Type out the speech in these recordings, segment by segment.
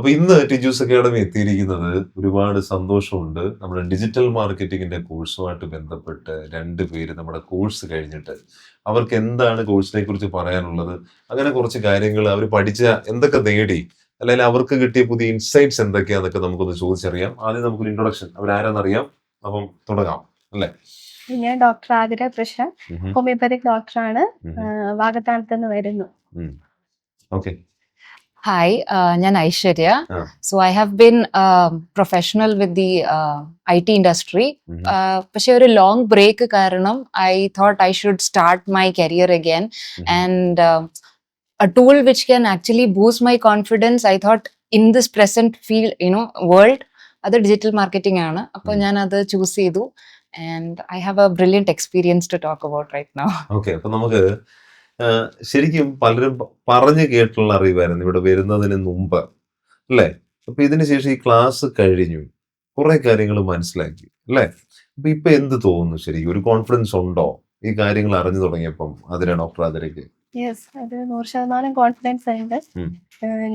അപ്പൊ ഇന്ന് ടിജൂസ് അക്കാഡമി എത്തിയിരിക്കുന്നത് ഒരുപാട് സന്തോഷമുണ്ട്. നമ്മുടെ ഡിജിറ്റൽ മാർക്കറ്റിംഗിന്റെ കോഴ്സുമായിട്ട് ബന്ധപ്പെട്ട് 2 പേര് നമ്മുടെ കോഴ്സ് കഴിഞ്ഞിട്ട് അവർക്ക് എന്താണ് കോഴ്സിനെ കുറിച്ച് പറയാനുള്ളത്, അങ്ങനെ കുറച്ച് കാര്യങ്ങൾ അവർ പഠിച്ച എന്തൊക്കെ നേടി, അല്ലെങ്കിൽ അവർക്ക് കിട്ടിയ പുതിയ ഇൻസൈറ്റ്സ് എന്തൊക്കെയാന്നൊക്കെ നമുക്കൊന്ന് ചോദിച്ചറിയാം. ആദ്യം നമുക്കൊരു ഇൻട്രൊഡക്ഷൻ, അവരാരെന്നറിയാം. അപ്പം തുടങ്ങാം അല്ലേ? ഞാൻ ഡോക്ടർ ആതിര പ്രശാന്ത്, ഉഹും, ഹോമിയോപ്പതിക് ഡോക്ടറാണ്. ഉഹും, വാകത്താനത്ത് നിന്ന് വരുന്നു. ഉം. ഓക്കെ. Hi, ഞാൻ ഐശ്വര്യ. ആ. So I have been a professional with the IT industry. ഉഹും, പക്ഷെ ഒരു ലോങ് ബ്രേക്ക് കാരണം I thought I should start my career again. ഉഹും. And a tool which can actually boost my confidence, I thought in this present field, world, അത് digital marketing ആണ്. അപ്പോൾ ഞാൻ അത് ചൂസ് ചെയ്തു. And I have a brilliant experience to talk about right now. Okay. അപ്പൊ നമുക്ക് ശരിക്കും പലരും പറഞ്ഞു കേട്ടുള്ള അറിവായിരുന്നു ഇവിടെ വരുന്നതിന് മുമ്പ് അല്ലേ? അപ്പൊ ഇതിന് ശേഷം ഈ ക്ലാസ് കഴിഞ്ഞു, കുറെ കാര്യങ്ങൾ മനസ്സിലാക്കി അല്ലേ? അപ്പൊ ഇപ്പൊ എന്ത് തോന്നുന്നു? ശരിക്കും ഒരു കോൺഫിഡൻസ് ഉണ്ടോ ഈ കാര്യങ്ങൾ അറിഞ്ഞു തുടങ്ങിയപ്പം? അതിനാ ഡോക്ടർ ആതിരയ്ക്ക്? യെസ്, അത് 100% കോൺഫിഡൻസ് ഉണ്ട്. ഉം.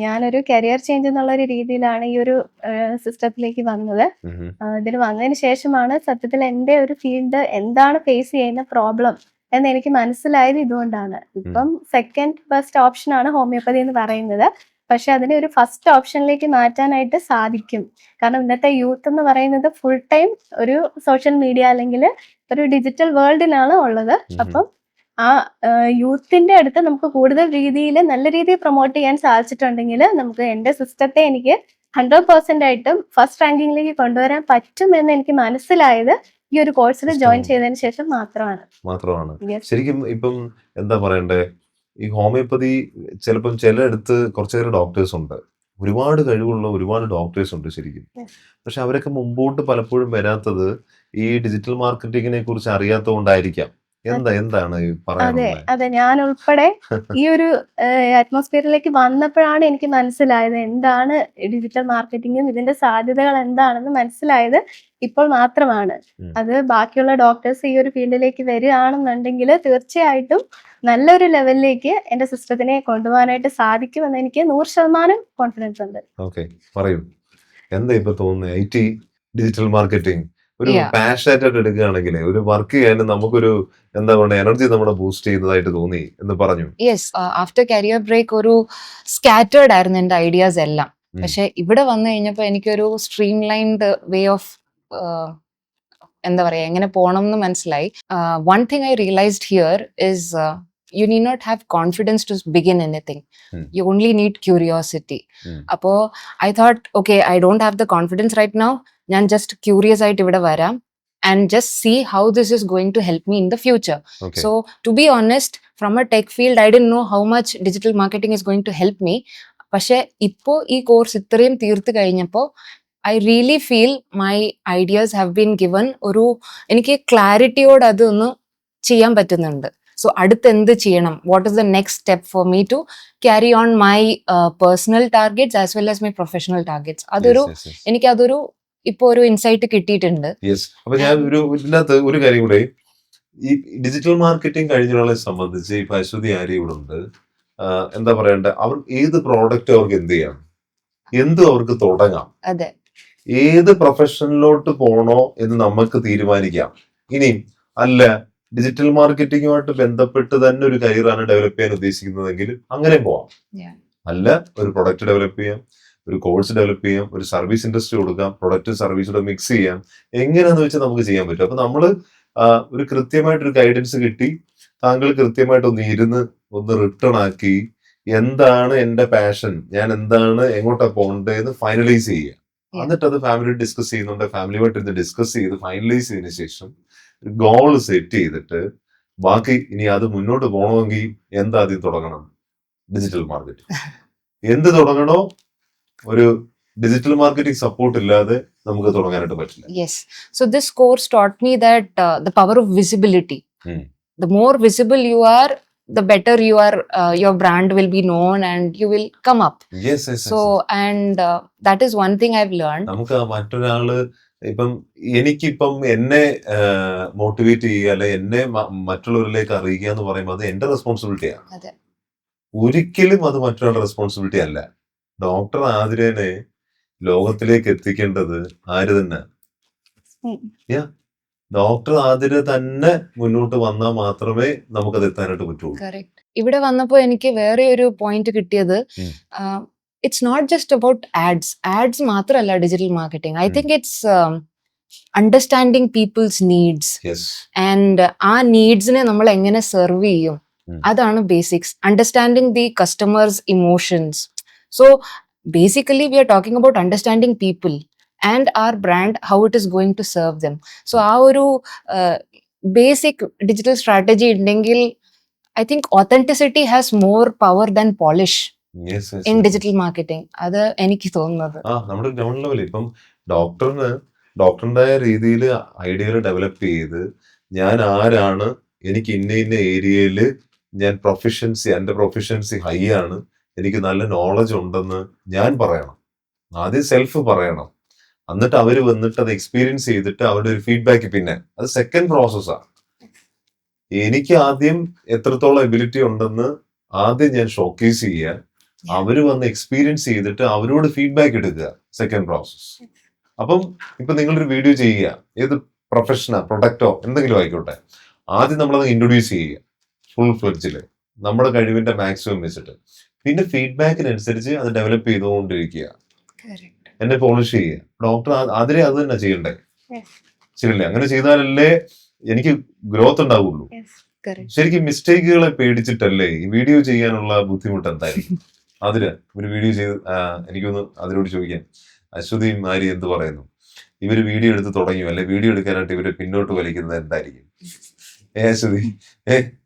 ഞാനൊരു കരിയർ ചേഞ്ച് എന്നുള്ള ഒരു രീതിയിലാണ് ഈ ഒരു സിസ്റ്റത്തിലേക്ക് വന്നത്. ഉഹും, ഇതിൽ വന്നതിന് ശേഷമാണ് സത്യത്തിൽ എൻ്റെ ഒരു ഫീൽഡ് എന്താണ് ഫേസ് ചെയ്യുന്ന പ്രോബ്ലം എന്ന് എനിക്ക് മനസ്സിലായത് ഇതുകൊണ്ടാണ്. ഇപ്പം സെക്കൻഡ് ബെസ്റ്റ് ഓപ്ഷനാണ് ഹോമിയോപ്പതി എന്ന് പറയുന്നത്. പക്ഷെ അതിനെ ഒരു ഫസ്റ്റ് ഓപ്ഷനിലേക്ക് മാറ്റാനായിട്ട് സാധിക്കും. കാരണം ഇന്നത്തെ യൂത്ത് എന്ന് പറയുന്നത് ഫുൾ ടൈം ഒരു സോഷ്യൽ മീഡിയ അല്ലെങ്കിൽ ഒരു ഡിജിറ്റൽ വേൾഡിലാണ് ഉള്ളത്. അപ്പം ആ യൂത്തിന്റെ അടുത്ത് നമുക്ക് കൂടുതൽ രീതിയിൽ നല്ല രീതിയിൽ പ്രൊമോട്ട് ചെയ്യാൻ സാധിച്ചിട്ടുണ്ടെങ്കിൽ നമുക്ക് എൻ്റെ സിസ്റ്റത്തെ എനിക്ക് 100% ആയിട്ടും ഫസ്റ്റ് റാങ്കിങ്ങിലേക്ക് കൊണ്ടുവരാൻ പറ്റുമെന്ന് എനിക്ക് മനസ്സിലായത് ഈ ഒരു കോഴ്സിൽ ജോയിൻ ചെയ്തതിന് ശേഷം മാത്രമാണ്. Yes. ശരിക്കും ഇപ്പം എന്താ പറയണ്ടേ, ഈ ഹോമിയോപ്പതി ചിലപ്പം ചിലയിടത്ത് കുറച്ചേറെ ഡോക്ടേഴ്സ് ഉണ്ട്, ഒരുപാട് കഴിവുള്ള ഒരുപാട് ഡോക്ടേഴ്സ് ഉണ്ട് ശരിക്കും. Yes. പക്ഷെ അവരൊക്കെ മുമ്പോട്ട് പലപ്പോഴും വരാത്തത് ഈ ഡിജിറ്റൽ മാർക്കറ്റിങ്ങിനെ കുറിച്ച് അറിയാത്തത് കൊണ്ടായിരിക്കാം. എന്താണ് ഈ അതെ പറയാനുള്ളത്? അതെ, ഞാൻ ഉൾപ്പെടെ ഈ ഒരു അറ്റ്മോസ്ഫിയറിലേക്ക് വന്നപ്പോഴാണ് എനിക്ക് മനസ്സിലായത് എന്താണ് ഡിജിറ്റൽ മാർക്കറ്റിംഗും ഇതിന്റെ സാധ്യതകൾ എന്താണെന്ന് മനസ്സിലായത് ഇപ്പോൾ മാത്രമാണ്. ഉം. അത് ബാക്കിയുള്ള ഡോക്ടേഴ്സ് ഈ ഒരു ഫീൽഡിലേക്ക് വരികയാണെന്നുണ്ടെങ്കിൽ തീർച്ചയായിട്ടും നല്ലൊരു ലെവലിലേക്ക് എന്റെ സിസ്റ്റത്തിനെ കൊണ്ടുപോകാനായിട്ട് സാധിക്കുമെന്ന് എനിക്ക് 100% കോൺഫിഡൻസ് ഉണ്ട്. ഓക്കെ, പറയൂ. എന്താ ഇപ്പൊ തോന്നുന്നത്? IT ഡിജിറ്റൽ മാർക്കറ്റിംഗ് ഒരു Yeah. പാഷനായിട്ട് എടുക്കുകയാണെങ്കിൽ ഒരു വർക്ക് ചെയ്യാൻ നമുക്കൊരു എന്താ പറയുക എനർജി നമ്മളെ ബൂസ്റ്റ് ചെയ്യുന്നതായിട്ട് തോന്നി എന്ന് പറഞ്ഞു. യെസ്, ആഫ്റ്റർ കരിയർ ബ്രേക്ക് ഒരു സ്കാറ്റേർഡ് ആയിരുന്നു എൻ്റെ ഐഡിയാസ് എല്ലാം. ഉം. പക്ഷെ ഇവിടെ വന്നു കഴിഞ്ഞപ്പോൾ എനിക്കൊരു സ്ട്രീം ലൈൻഡ് വേ ഓഫ് എന്താ പറയാ എങ്ങനെ പോകണം എന്ന് മനസ്സിലായി. One thing I realised here is you need not have confidence to begin anything. You only need curiosity. Appo I thought, okay, I don't have the confidence right now. ഞാൻ just curious ആയിട്ട് ഇവിടെ വരാം and just see how this is going to help me in the future. Okay. So to be honest, from a tech field, I didn't know how much digital marketing is going to help me. പക്ഷെ ഇപ്പോൾ ഈ course ഇത്രയും തീർത്ത് കഴിഞ്ഞപ്പോൾ I really feel my ideas have been given ഒരു എനിക്ക് ക്ലാരിറ്റിയോട് അതൊന്ന് ചെയ്യാൻ പറ്റുന്നുണ്ട്. സോ അടുത്ത് എന്ത് ചെയ്യണം, what is the next step for me to carry on my personal targets as well as my professional targets. അതൊരു എനിക്ക് അതൊരു ഇപ്പൊ ഒരു ഇൻസൈറ്റ് കിട്ടിയിട്ടുണ്ട്. യെസ്. അപ്പൊ ഞാൻ ഇതിനകത്ത് ഒരു കാര്യം കൂടെ, ഈ ഡിജിറ്റൽ മാർക്കറ്റിംഗ് കഴിഞ്ഞുള്ളവരെ സംബന്ധിച്ച് ഇപ്പൊ അശ്വതി ആര്യ ഇവിടെ ഉണ്ട്. എന്താ പറയണ്ടേ, അവർ ഏത് പ്രോഡക്റ്റ് അവർക്ക് എന്ത് ചെയ്യാം, എന്തും അവർക്ക് തുടങ്ങാം. അതെ, ഏത് പ്രൊഫഷനിലോട്ട് പോണോ എന്ന് നമുക്ക് തീരുമാനിക്കാം. ഇനി അല്ല ഡിജിറ്റൽ മാർക്കറ്റിംഗുമായിട്ട് ബന്ധപ്പെട്ട് തന്നെ ഒരു കരിയറാണ് ഡെവലപ്പ് ചെയ്യാൻ ഉദ്ദേശിക്കുന്നതെങ്കിൽ അങ്ങനെ പോവാം. Yeah. അല്ല ഒരു പ്രൊഡക്റ്റ് ഡെവലപ്പ് ചെയ്യാം, ഒരു കോഴ്സ് ഡെവലപ്പ് ചെയ്യാം, ഒരു സർവീസ് ഇൻഡസ്ട്രി കൊടുക്കാം, പ്രൊഡക്റ്റും സർവീസും മിക്സ് ചെയ്യാം. എങ്ങനെയാന്ന് വെച്ചാൽ നമുക്ക് ചെയ്യാൻ പറ്റും. അപ്പൊ നമ്മള് ഒരു കൃത്യമായിട്ടൊരു ഗൈഡൻസ് കിട്ടി, താങ്കൾ കൃത്യമായിട്ട് ഒന്ന് ഇരുന്ന് ഒന്ന് റിട്ടേൺ ആക്കി എന്താണ് എന്റെ പാഷൻ, ഞാൻ എന്താണ് എങ്ങോട്ടാ പോകേണ്ടതെന്ന് ഫൈനലൈസ് ചെയ്യുക. എന്നിട്ട് അത് ഫാമിലി ഡിസ്കസ് ചെയ്യുന്നുണ്ട്, ഫാമിലിയുമായിട്ട് ഇരുന്ന് ഡിസ്കസ് ചെയ്ത് ഫൈനലൈസ് ചെയ്തതിനു ശേഷം ഗോൾ സെറ്റ് ചെയ്തിട്ട് ബാക്കി ഇനി അത് മുന്നോട്ട് പോകണമെങ്കിൽ എന്താദ്യം തുടങ്ങണം? Digital marketing. എന്ത് തുടങ്ങണോ ഒരു ഡിജിറ്റൽ മാർക്കറ്റിംഗ് സപ്പോർട്ട് ഇല്ലാതെ നമുക്ക് തുടങ്ങാനായിട്ട് പറ്റില്ല. yes. So this course taught me that the power of visibility. The more visible you are, the better you are, your brand will be known and you will come up. Yes, yes, So and that is one thing I've learned. നമുക്ക് മറ്റൊരാള് ഇപ്പം എനിക്കിപ്പം എന്നെ motivate ചെയ്യുക അല്ലെ എന്നെ മറ്റുള്ളവരിലേക്ക് അറിയിക്കുക എന്ന് പറയുമ്പോൾ അത് എന്റെ റെസ്പോൺസിബിലിറ്റിയാണ്. അതെ. ഒരിക്കലും അത് മറ്റൊരാളുടെ റെസ്പോൺസിബിലിറ്റി അല്ല. ഡോക്ടർ ആതിരേനെ ലോകത്തിലേക്ക് എത്തിക്കേണ്ടത് ആര് തന്നെ? ഉം. ഡോക്ടർ ആതിര തന്നെ മുന്നോട്ട് വന്നാൽ മാത്രമേ നമുക്കത് എത്താനായിട്ട് പറ്റുള്ളൂ. കറക്റ്റ്. ഇവിടെ വന്നപ്പോ എനിക്ക് വേറെ ഒരു പോയിന്റ് കിട്ടിയത്, ഉം. It's not just about ads മാത്രമല്ല digital marketing. I think it's understanding people's needs yes. And ആ നീഡ്സിനെ നമ്മൾ എങ്ങനെ സെർവ് ചെയ്യും, ഉം. അതാണ് basics. Understanding the customers emotions. So basically we are talking about understanding people and our brand, how it is going to serve them. So ആ ഒരു basic digital strategy ഉണ്ടെങ്കിൽ I think authenticity has more power than polish yes, yes, in yes. digital marketing. അത് എനിക്ക് തോന്നുന്നത്. നമ്മുടെ ground ലെവലിൽ ഇപ്പം ഡോക്ടറിന്റെ രീതിയിൽ ഐഡിയകൾ ഡെവലപ്പ് ചെയ്ത് ഞാൻ ആരാണ്, എനിക്ക് ഇന്ന ഏരിയയിൽ ഞാൻ എന്റെ പ്രൊഫഷൻസി ഹൈ ആണ്, എനിക്ക് നല്ല നോളജ് ഉണ്ടെന്ന് ഞാൻ പറയണം. ആദ്യം സെൽഫ് പറയണം. എന്നിട്ട് അവര് വന്നിട്ട് അത് എക്സ്പീരിയൻസ് ചെയ്തിട്ട് അവരുടെ ഒരു ഫീഡ്ബാക്ക്, പിന്നെ അത് സെക്കൻഡ് പ്രോസസ്സാണ്. എനിക്ക് ആദ്യം എത്രത്തോളം എബിലിറ്റി ഉണ്ടെന്ന് ആദ്യം ഞാൻ ഷോക്കേസ് ചെയ്യുക, അവര് വന്ന് എക്സ്പീരിയൻസ് ചെയ്തിട്ട് അവരോട് ഫീഡ്ബാക്ക് എടുക്കുക, സെക്കൻഡ് പ്രോസസ്. അപ്പം ഇപ്പൊ നിങ്ങളൊരു വീഡിയോ ചെയ്യുക, ഏത് പ്രൊഫഷനോ പ്രൊഡക്റ്റോ എന്തെങ്കിലും ആയിക്കോട്ടെ, ആദ്യം നമ്മളത് ഇൻട്രൊഡ്യൂസ് ചെയ്യുക ഫുൾ ഫ്ലെഡ്ജില് നമ്മുടെ കഴിവിന്റെ മാക്സിമം വെച്ചിട്ട്, പിന്നെ ഫീഡ്ബാക്കിനനുസരിച്ച് അത് ഡെവലപ്പ് ചെയ്തുകൊണ്ടിരിക്കുക, എന്നെ പോളിഷ് ചെയ്യുക. ഡോക്ടർ അതിനെ അത് തന്നെ ചെയ്യണ്ടേ? Yes. ശരിയല്ലേ? അങ്ങനെ ചെയ്താലല്ലേ എനിക്ക് ഗ്രോത്ത് ഉണ്ടാവുള്ളൂ. Yes. ശരിക്കും മിസ്റ്റേക്കുകളെ പേടിച്ചിട്ടല്ലേ ഈ വീഡിയോ ചെയ്യാനുള്ള ബുദ്ധിമുട്ട് എന്തായിരിക്കും? അതിന് ഒരു വീഡിയോ ചെയ്ത് എനിക്കൊന്ന് അതിനോട് ചോദിക്കാം, അശ്വതിയും ആര്യ എന്ത് പറയുന്നു? ഇവര് വീഡിയോ എടുത്ത് തുടങ്ങിയോ, അല്ലെ വീഡിയോ എടുക്കാനായിട്ട് ഇവര് പിന്നോട്ട് വലിക്കുന്നത് എന്തായിരിക്കും? അശ്വതി,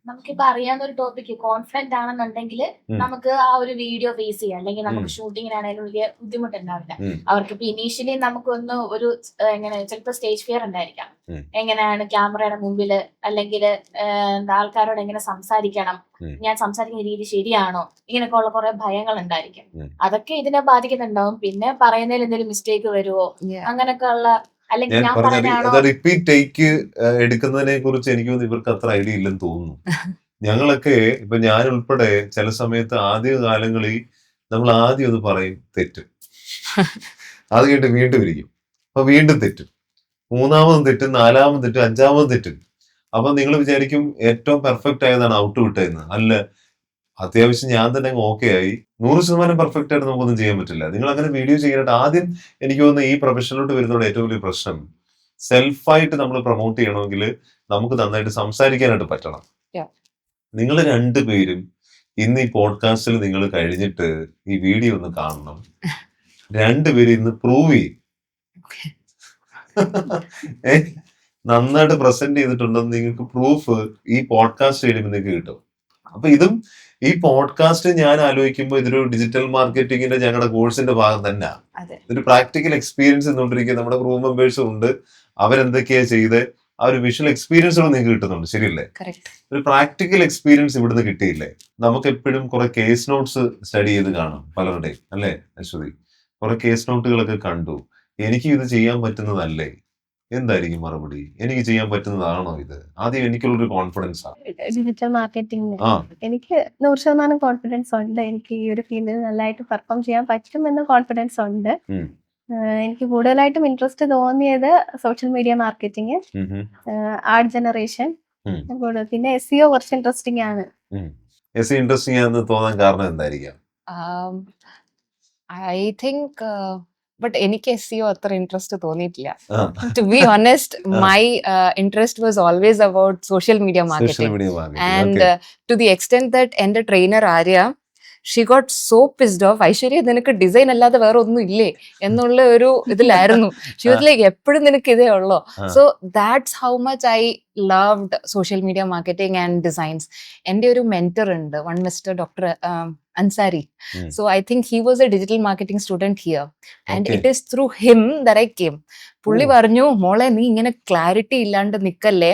നമുക്കിപ്പോ അറിയാവുന്ന ഒരു ടോപ്പിക് കോൺഫിഡന്റ് ആണെന്നുണ്ടെങ്കിൽ നമുക്ക് ആ ഒരു വീഡിയോ ഫേസ് ചെയ്യാം, അല്ലെങ്കിൽ നമുക്ക് ഷൂട്ടിങ്ങിനാണെങ്കിലും വലിയ ബുദ്ധിമുട്ടുണ്ടാവില്ല. അവർക്കിപ്പോ ഇനീഷ്യലി നമുക്കൊന്ന് ഒരു എങ്ങനെ ചിലപ്പോ സ്റ്റേജ് ഫിയർ ഉണ്ടായിരിക്കാം, എങ്ങനെയാണ് ക്യാമറയുടെ മുമ്പിൽ, അല്ലെങ്കിൽ ആൾക്കാരോട് എങ്ങനെ സംസാരിക്കണം, ഞാൻ സംസാരിക്കുന്ന രീതി ശരിയാണോ, ഇങ്ങനെയൊക്കെ ഉള്ള കുറെ ഭയങ്ങൾ ഉണ്ടായിരിക്കും. അതൊക്കെ ഇതിനെ ബാധിക്കുന്നുണ്ടാവും. പിന്നെ പറയുന്നതിൽ എന്തെങ്കിലും മിസ്റ്റേക്ക് വരുമോ, അങ്ങനെയൊക്കെ ഉള്ള, അല്ലെങ്കിൽ ഞാൻ ഞാൻ പറഞ്ഞ പറഞ്ഞാണോ. റിപ്പീറ്റ് ടേക്ക് എടുക്കുന്നതിനെ കുറിച്ച് എനിക്ക് ഇവർക്ക് അത്ര ഐഡിയ ഇല്ലെന്ന് തോന്നുന്നു. ഞങ്ങളൊക്കെ ഇപ്പൊ ഞാൻ ഉൾപ്പെടെ ചില സമയത്ത് ആദ്യ കാലങ്ങളിൽ നമ്മൾ ആദ്യം ഒന്ന് പറയും, തെറ്റും, അത് കേട്ട് വീണ്ടും ഇരിക്കും, അപ്പൊ വീണ്ടും തെറ്റും, മൂന്നാമതും തെറ്റും, നാലാമതും തെറ്റും, അഞ്ചാമതും തെറ്റും. അപ്പൊ നിങ്ങൾ വിചാരിക്കും ഏറ്റവും പെർഫെക്റ്റ് ആയതാണ് ഔട്ട് വിട്ടതെന്ന്. അല്ല, അത്യാവശ്യം ഞാൻ തന്നെ ഓക്കെ ആയി. 100% പെർഫെക്റ്റ് ആയിട്ട് നമുക്കൊന്നും ചെയ്യാൻ പറ്റില്ല. നിങ്ങൾ അങ്ങനെ വീഡിയോ ചെയ്യാനായിട്ട് ആദ്യം എനിക്ക് തോന്നുന്നു ഈ പ്രൊഫഷനിലോട്ട് വരുന്നതോടെ ഏറ്റവും വലിയ പ്രശ്നം, സെൽഫായിട്ട് നമ്മൾ പ്രൊമോട്ട് ചെയ്യണമെങ്കിൽ നമുക്ക് നന്നായിട്ട് സംസാരിക്കാനായിട്ട് പറ്റണം. നിങ്ങൾ രണ്ടുപേരും ഇന്ന് ഈ പോഡ്കാസ്റ്റിൽ നിങ്ങൾ കഴിഞ്ഞിട്ട് ഈ വീഡിയോ ഒന്ന് കാണണം. രണ്ടുപേരും ഇന്ന് പ്രൂവ് ചെയ്യും, നന്നായിട്ട് പ്രസന്റ് ചെയ്തിട്ടുണ്ടെന്ന് നിങ്ങൾക്ക് പ്രൂഫ് ഈ പോഡ്കാസ്റ്റ് കഴിയുമ്പോൾ നിങ്ങൾക്ക് കിട്ടും. അപ്പൊ ഇതും ഈ പോഡ്കാസ്റ്റ് ഞാൻ ആലോചിക്കുമ്പോൾ ഇതൊരു ഡിജിറ്റൽ മാർക്കറ്റിംഗിന്റെ ഞങ്ങളുടെ കോഴ്സിന്റെ ഭാഗം തന്നെ. ഒരു പ്രാക്ടിക്കൽ എക്സ്പീരിയൻസ് എന്നുകൊണ്ടിരിക്കുക. നമ്മുടെ ക്രൂ മെമ്പേഴ്സും ഉണ്ട്, അവരെന്തൊക്കെയാ ചെയ്ത് ആ ഒരു വിഷ്വൽ എക്സ്പീരിയൻസുകൾ നിങ്ങൾക്ക് കിട്ടുന്നുണ്ട്. ശരിയല്ലേ? ഒരു പ്രാക്ടിക്കൽ എക്സ്പീരിയൻസ് ഇവിടുന്ന് കിട്ടിയില്ലേ? നമുക്ക് എപ്പോഴും കുറെ കേസ് നോട്ട്സ് സ്റ്റഡി ചെയ്ത് കാണും പലരുടെയും, അല്ലേ അശ്വതി? കുറെ കേസ് നോട്ടുകളൊക്കെ കണ്ടു, എനിക്ക് ഇത് ചെയ്യാൻ പറ്റുന്നതല്ലേ? എന്തായിരിക്കും മറുപടി? എനിക്ക് ചെയ്യാൻ പറ്റുന്നതാണോ ഇത്? ആദ്യം എനിക്കുള്ളൊരു കോൺഫിഡൻസ് ആണ്. ഡിജിറ്റൽ മാർക്കറ്റിംഗ് എനിക്ക് 100% കോൺഫിഡൻസ് ഉണ്ട്. എനിക്ക് ഈ ഒരു ഫീൽഡിൽ നല്ലതായിട്ട് പെർഫോം ചെയ്യാൻ പറ്റുമെന്ന് കോൺഫിഡൻസ് ഉണ്ട്. എനിക്ക് കൂടുതലായിട്ടും ഇൻട്രസ്റ്റ് തോന്നിയത് social media marketing, art generation, പിന്നെ SEO കുറച്ച് ഇൻട്രസ്റ്റിംഗ് ആണ്. SEO ഇൻട്രസ്റ്റിംഗ് ആണെന്ന് തോന്നാൻ കാരണം എന്തായിരിക്കാം? ഐ തിങ്ക് ബട്ട് എനിക്ക് SEO അത്ര ഇൻട്രസ്റ്റ് തോന്നിയിട്ടില്ല. To be honest, my interest was always about social media marketing. And to the extent that എന്റെ trainer Arya, she got so pissed off, Aishwarya നിനക്ക് ഡിസൈൻ അല്ലാതെ വേറെ ഒന്നും ഇല്ലേ എന്നുള്ള ഒരു ഇതിലായിരുന്നു. ഷീ വാസ് ലൈക്ക്, എപ്പോഴും നിനക്ക് ഇതേ ഉള്ളോ? So that's how much I loved social media marketing and designs. എൻ്റെ ഒരു മെന്റർ ഉണ്ട്, one mister doctor Ansari. So I think he was a digital marketing student here, and it is through him that I came. പുള്ളി പറഞ്ഞു, മോളെ നീ ഇങ്ങനെ clarity ഇല്ലാണ്ട് നിക്കല്ലേ,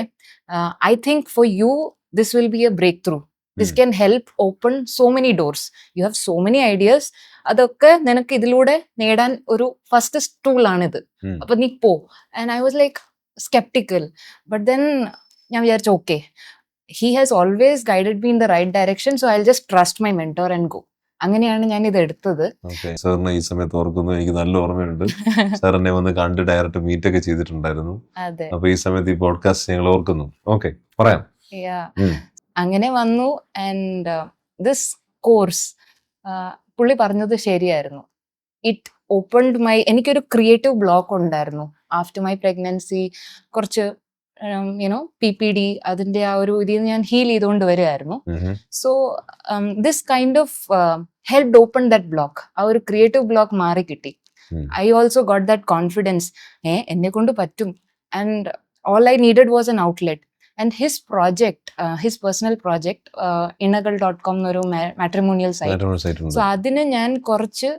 I think for you this will be a breakthrough. This can help open so many doors. You have so many ideas. അതൊക്കെ നിനക്ക് ഇതിലൂടെ നേടാൻ ഒരു ഫസ്റ്റ് ടൂൾ ആണിത്. അപ്പൊ നീ പോ. And I was like skeptical, but then ഞാൻ വിചാരിച്ചു, okay, he has always guided me in the right direction, so I'll just trust my mentor and go. അങ്ങനെയാണ് ഞാൻ ഇത് എടുത്തത്. ഓക്കെ, സാറിനെ ഈ സമയത്ത് ഓർക്കുന്നു, എനിക്ക് നല്ല ഓർമ്മയുണ്ട്. സാർ എന്നെ വന്ന് കണ്ട് ഡയറക്റ്റ് മീറ്റ് ഒക്കെ ചെയ്തിട്ടുണ്ടായിരുന്നു. അതെ. അപ്പൊ ഈ സമയത്ത് ഈ പോഡ്കാസ്റ്റ് ഞങ്ങൾ ഓർക്കുന്നു. ഓക്കെ, പറയാം. അങ്ങനെ വന്നു. ആൻഡ് ദിസ് കോഴ്സ് പുള്ളി പറഞ്ഞത് ശരിയായിരുന്നു. ഇറ്റ് ഓപ്പൺഡ് എനിക്കൊരു ക്രിയേറ്റീവ് ബ്ലോക്ക് ഉണ്ടായിരുന്നു ആഫ്റ്റർ മൈ പ്രഗ്നൻസി. കുറച്ച് PPD അതിന്റെ ആ ഒരു ഇതിൽ ഞാൻ ഹീൽ ചെയ്തുകൊണ്ട് വരികയായിരുന്നു. So this kind of helped open that block. ആ ഒരു ക്രിയേറ്റീവ് ബ്ലോക്ക് മാറി കിട്ടി. I also got that confidence, എന്നെ കൊണ്ട് പറ്റും. And all I needed was an outlet. And his project, his personal project inagal.com എന്നൊരു മാട്രിമോണിയൽ സൈറ്റ്. സോ അതിന് ഞാൻ കുറച്ച്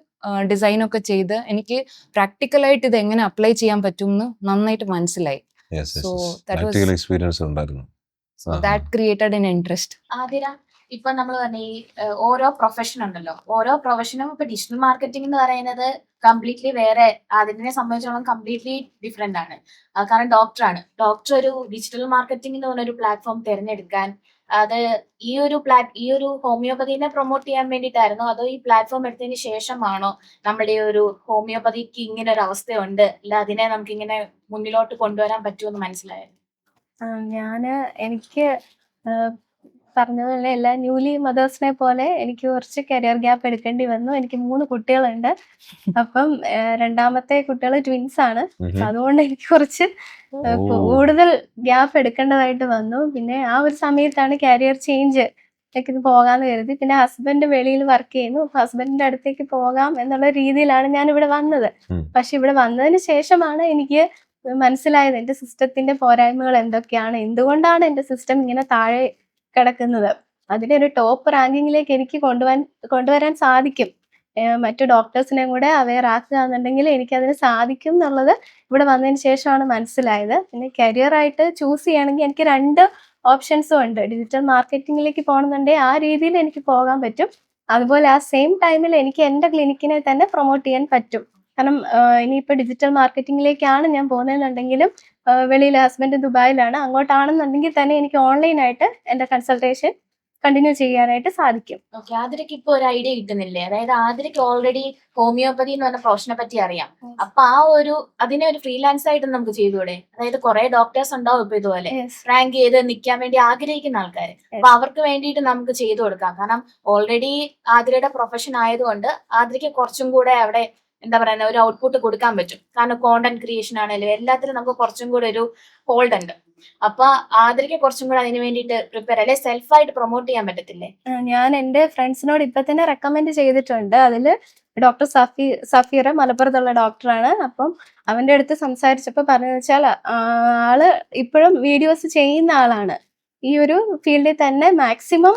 ഡിസൈൻ ഒക്കെ ചെയ്ത് എനിക്ക് പ്രാക്ടിക്കലായിട്ട് ഇത് എങ്ങനെ അപ്ലൈ ചെയ്യാൻ പറ്റും എന്ന് നന്നായിട്ട് മനസ്സിലായി. So that created an interest. Athira, ഇപ്പൊ നമ്മൾ പറഞ്ഞ ഈ ഓരോ പ്രൊഫഷൻ ഉണ്ടല്ലോ, ഓരോ പ്രൊഫഷനും ഇപ്പൊ ഡിജിറ്റൽ മാർക്കറ്റിംഗ് എന്ന് പറയുന്നത് കംപ്ലീറ്റ്ലി വേറെ, അതിനെ സംബന്ധിച്ചോളം കംപ്ലീറ്റ്ലി ഡിഫറെന്റ് ആണ്. കാരണം ഡോക്ടർ ഒരു ഡിജിറ്റൽ മാർക്കറ്റിംഗ് എന്ന് പറഞ്ഞ ഒരു പ്ലാറ്റ്ഫോം തിരഞ്ഞെടുക്കാൻ, അത് ഈ ഒരു ഹോമിയോപ്പതിനെ പ്രൊമോട്ട് ചെയ്യാൻ വേണ്ടിയിട്ടായിരുന്നോ, അതോ ഈ പ്ലാറ്റ്ഫോം എടുത്തതിന് ശേഷമാണോ നമ്മുടെ ഈ ഒരു ഹോമിയോപ്പതിക്ക് ഇങ്ങനെ ഒരു അവസ്ഥയുണ്ട്, അല്ല അതിനെ നമുക്ക് ഇങ്ങനെ മുന്നിലോട്ട് കൊണ്ടുവരാൻ പറ്റുമെന്ന് മനസ്സിലായത്? എനിക്ക് പറഞ്ഞതുപോലെ എല്ലാ ന്യൂലി മദേഴ്സിനെ പോലെ എനിക്ക് കുറച്ച് കരിയർ ഗ്യാപ്പ് എടുക്കേണ്ടി വന്നു. എനിക്ക് 3 കുട്ടികളുണ്ട്. അപ്പം രണ്ടാമത്തെ കുട്ടികൾ ട്വിൻസ് ആണ്. അതുകൊണ്ട് എനിക്ക് കുറച്ച് കൂടുതൽ ഗ്യാപ്പ് എടുക്കേണ്ടതായിട്ട് വന്നു. പിന്നെ ആ ഒരു സമയത്താണ് കരിയർ ചേഞ്ച് ഇത് പോകാന്ന് കരുതി. പിന്നെ ഹസ്ബൻഡ് വെളിയിൽ വർക്ക് ചെയ്യുന്നു. അപ്പൊ ഹസ്ബൻഡിന്റെ അടുത്തേക്ക് പോകാം എന്നുള്ള രീതിയിലാണ് ഞാൻ ഇവിടെ വന്നത്. പക്ഷെ ഇവിടെ വന്നതിന് ശേഷമാണ് എനിക്ക് മനസ്സിലായത് എന്റെ സിസ്റ്റത്തിന്റെ പോരായ്മകൾ എന്തൊക്കെയാണ്, എന്തുകൊണ്ടാണ് എന്റെ സിസ്റ്റം ഇങ്ങനെ താഴെ കിടക്കുന്നത്. അതിനൊരു ടോപ്പ് റാങ്കിങ്ങിലേക്ക് എനിക്ക് കൊണ്ടുവരാൻ സാധിക്കും. മറ്റു ഡോക്ടേഴ്സിനെ കൂടെ അവെയർ ആക്കുക എന്നുണ്ടെങ്കിൽ എനിക്കതിന് സാധിക്കും എന്നുള്ളത് ഇവിടെ വന്നതിന് ശേഷമാണ് മനസ്സിലായത്. പിന്നെ കരിയർ ആയിട്ട് ചൂസ് ചെയ്യുകയാണെങ്കിൽ എനിക്ക് 2 ഓപ്ഷൻസും ഉണ്ട്. ഡിജിറ്റൽ മാർക്കറ്റിംഗിലേക്ക് പോകണമെന്നുണ്ടെങ്കിൽ ആ രീതിയിൽ എനിക്ക് പോകാൻ പറ്റും. അതുപോലെ ആ സെയിം ടൈമിൽ എനിക്ക് എൻ്റെ ക്ലിനിക്കിനെ തന്നെ പ്രൊമോട്ട് ചെയ്യാൻ പറ്റും. കാരണം ഇനിയിപ്പോൾ ഡിജിറ്റൽ മാർക്കറ്റിംഗിലേക്കാണ് ഞാൻ പോകുന്നതെന്നുണ്ടെങ്കിലും വെളിയിൽ ഹസ്ബൻഡ് ദുബായിലാണ്, അങ്ങോട്ടാണെന്നുണ്ടെങ്കിൽ തന്നെ എനിക്ക് ഓൺലൈനായിട്ട് എൻ്റെ കൺസൾട്ടേഷൻ കണ്ടിന്യൂ ചെയ്യാനായിട്ട് സാധിക്കും. ഓക്കെ, ആതിരക്ക് ഇപ്പൊ ഒരു ഐഡിയ കിട്ടുന്നില്ലേ? അതായത് ആതിരക്ക് ഓൾറെഡി ഹോമിയോപ്പതി എന്ന് പറഞ്ഞ പ്രൊഫഷനെ പറ്റി അറിയാം. അപ്പൊ അതിനെ ഒരു ഫ്രീലാൻസ് ആയിട്ട് നമുക്ക് ചെയ്തുകൂടെ? അതായത് കുറെ ഡോക്ടേഴ്സ് ഉണ്ടാവും ഇപ്പൊ ഇതുപോലെ റാങ്ക് ചെയ്ത് നിൽക്കാൻ വേണ്ടി ആഗ്രഹിക്കുന്ന ആൾക്കാർ. അപ്പൊ അവർക്ക് വേണ്ടിയിട്ട് നമുക്ക് ചെയ്തു കൊടുക്കാം. കാരണം ഓൾറെഡി ആതിരയുടെ പ്രൊഫഷൻ ആയതുകൊണ്ട് ആതിരക്ക് കുറച്ചും കൂടെ അവിടെ എന്താ പറയുക ഒരു ഔട്ട്പുട്ട് കൊടുക്കാൻ പറ്റും. കാരണം കോണ്ടന്റ് ക്രിയേഷൻ ആണെങ്കിലും എല്ലാത്തിലും നമുക്ക് കുറച്ചും കൂടെ ഒരു ഹോൾഡ് ഉണ്ട്. അപ്പൊ ആതിരയ്ക്ക് കുറച്ചും കൂടെ അതിന് വേണ്ടിയിട്ട് പ്രിപ്പയർ അല്ലെ സെൽഫായിട്ട് പ്രൊമോട്ട് ചെയ്യാൻ പറ്റത്തില്ലേ? ഞാൻ എന്റെ ഫ്രണ്ട്സിനോട് ഇപ്പൊ തന്നെ റെക്കമെൻഡ് ചെയ്തിട്ടുണ്ട്. അതില് ഡോക്ടർ സഫീർ മലപ്പുറത്തുള്ള ഡോക്ടറാണ്. അപ്പം അവന്റെ അടുത്ത് സംസാരിച്ചപ്പോ പറഞ്ഞതെന്ന് വെച്ചാൽ ആള് ഇപ്പോഴും വീഡിയോസ് ചെയ്യുന്ന ആളാണ്. ഈ ഒരു ഫീൽഡിൽ തന്നെ മാക്സിമം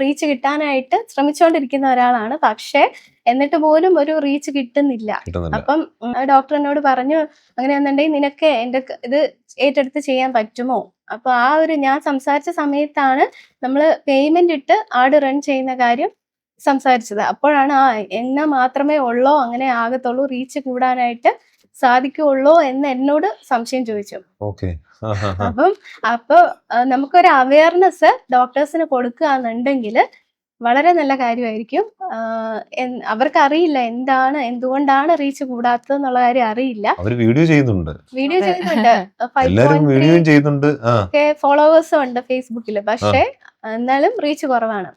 റീച്ച് കിട്ടാനായിട്ട് ശ്രമിച്ചുകൊണ്ടിരിക്കുന്ന ഒരാളാണ്. പക്ഷെ എന്നിട്ട് പോലും ഒരു റീച്ച് കിട്ടുന്നില്ല. അപ്പം ഡോക്ടർ എന്നോട് പറഞ്ഞു, അങ്ങനെയാണെന്നുണ്ടെങ്കിൽ നിനക്ക് എന്റെ ഇത് ഏറ്റെടുത്ത് ചെയ്യാൻ പറ്റുമോ? അപ്പൊ ആ ഒരു ഞാൻ സംസാരിച്ച സമയത്താണ് നമ്മൾ പേയ്മെന്റ് ഇട്ട് ആഡ് റൺ ചെയ്യുന്ന കാര്യം സംസാരിച്ചത്. അപ്പോഴാണ് എന്നാ മാത്രമേ ഉള്ളോ അങ്ങനെ ആകത്തുള്ളൂ, റീച്ച് കൂടാനായിട്ട് സാധിക്കുള്ളൂ എന്ന് എന്നോട് സംശയം ചോദിച്ചു. അപ്പൊ നമുക്കൊരു അവയർനെസ് ഡോക്ടേഴ്സിന് കൊടുക്കുക എന്നുണ്ടെങ്കിൽ വളരെ നല്ല കാര്യമായിരിക്കും. അവർക്കറിയില്ല എന്തുകൊണ്ടാണ് റീച്ച് കൂടാത്തത് എന്നുള്ള കാര്യം അറിയില്ല. വീഡിയോ ചെയ്യുന്നുണ്ട് ഫോളോവേഴ്സും ഉണ്ട് ഫേസ്ബുക്കില്. പക്ഷെ എന്നാലും റീച്ച് കുറവാണ്.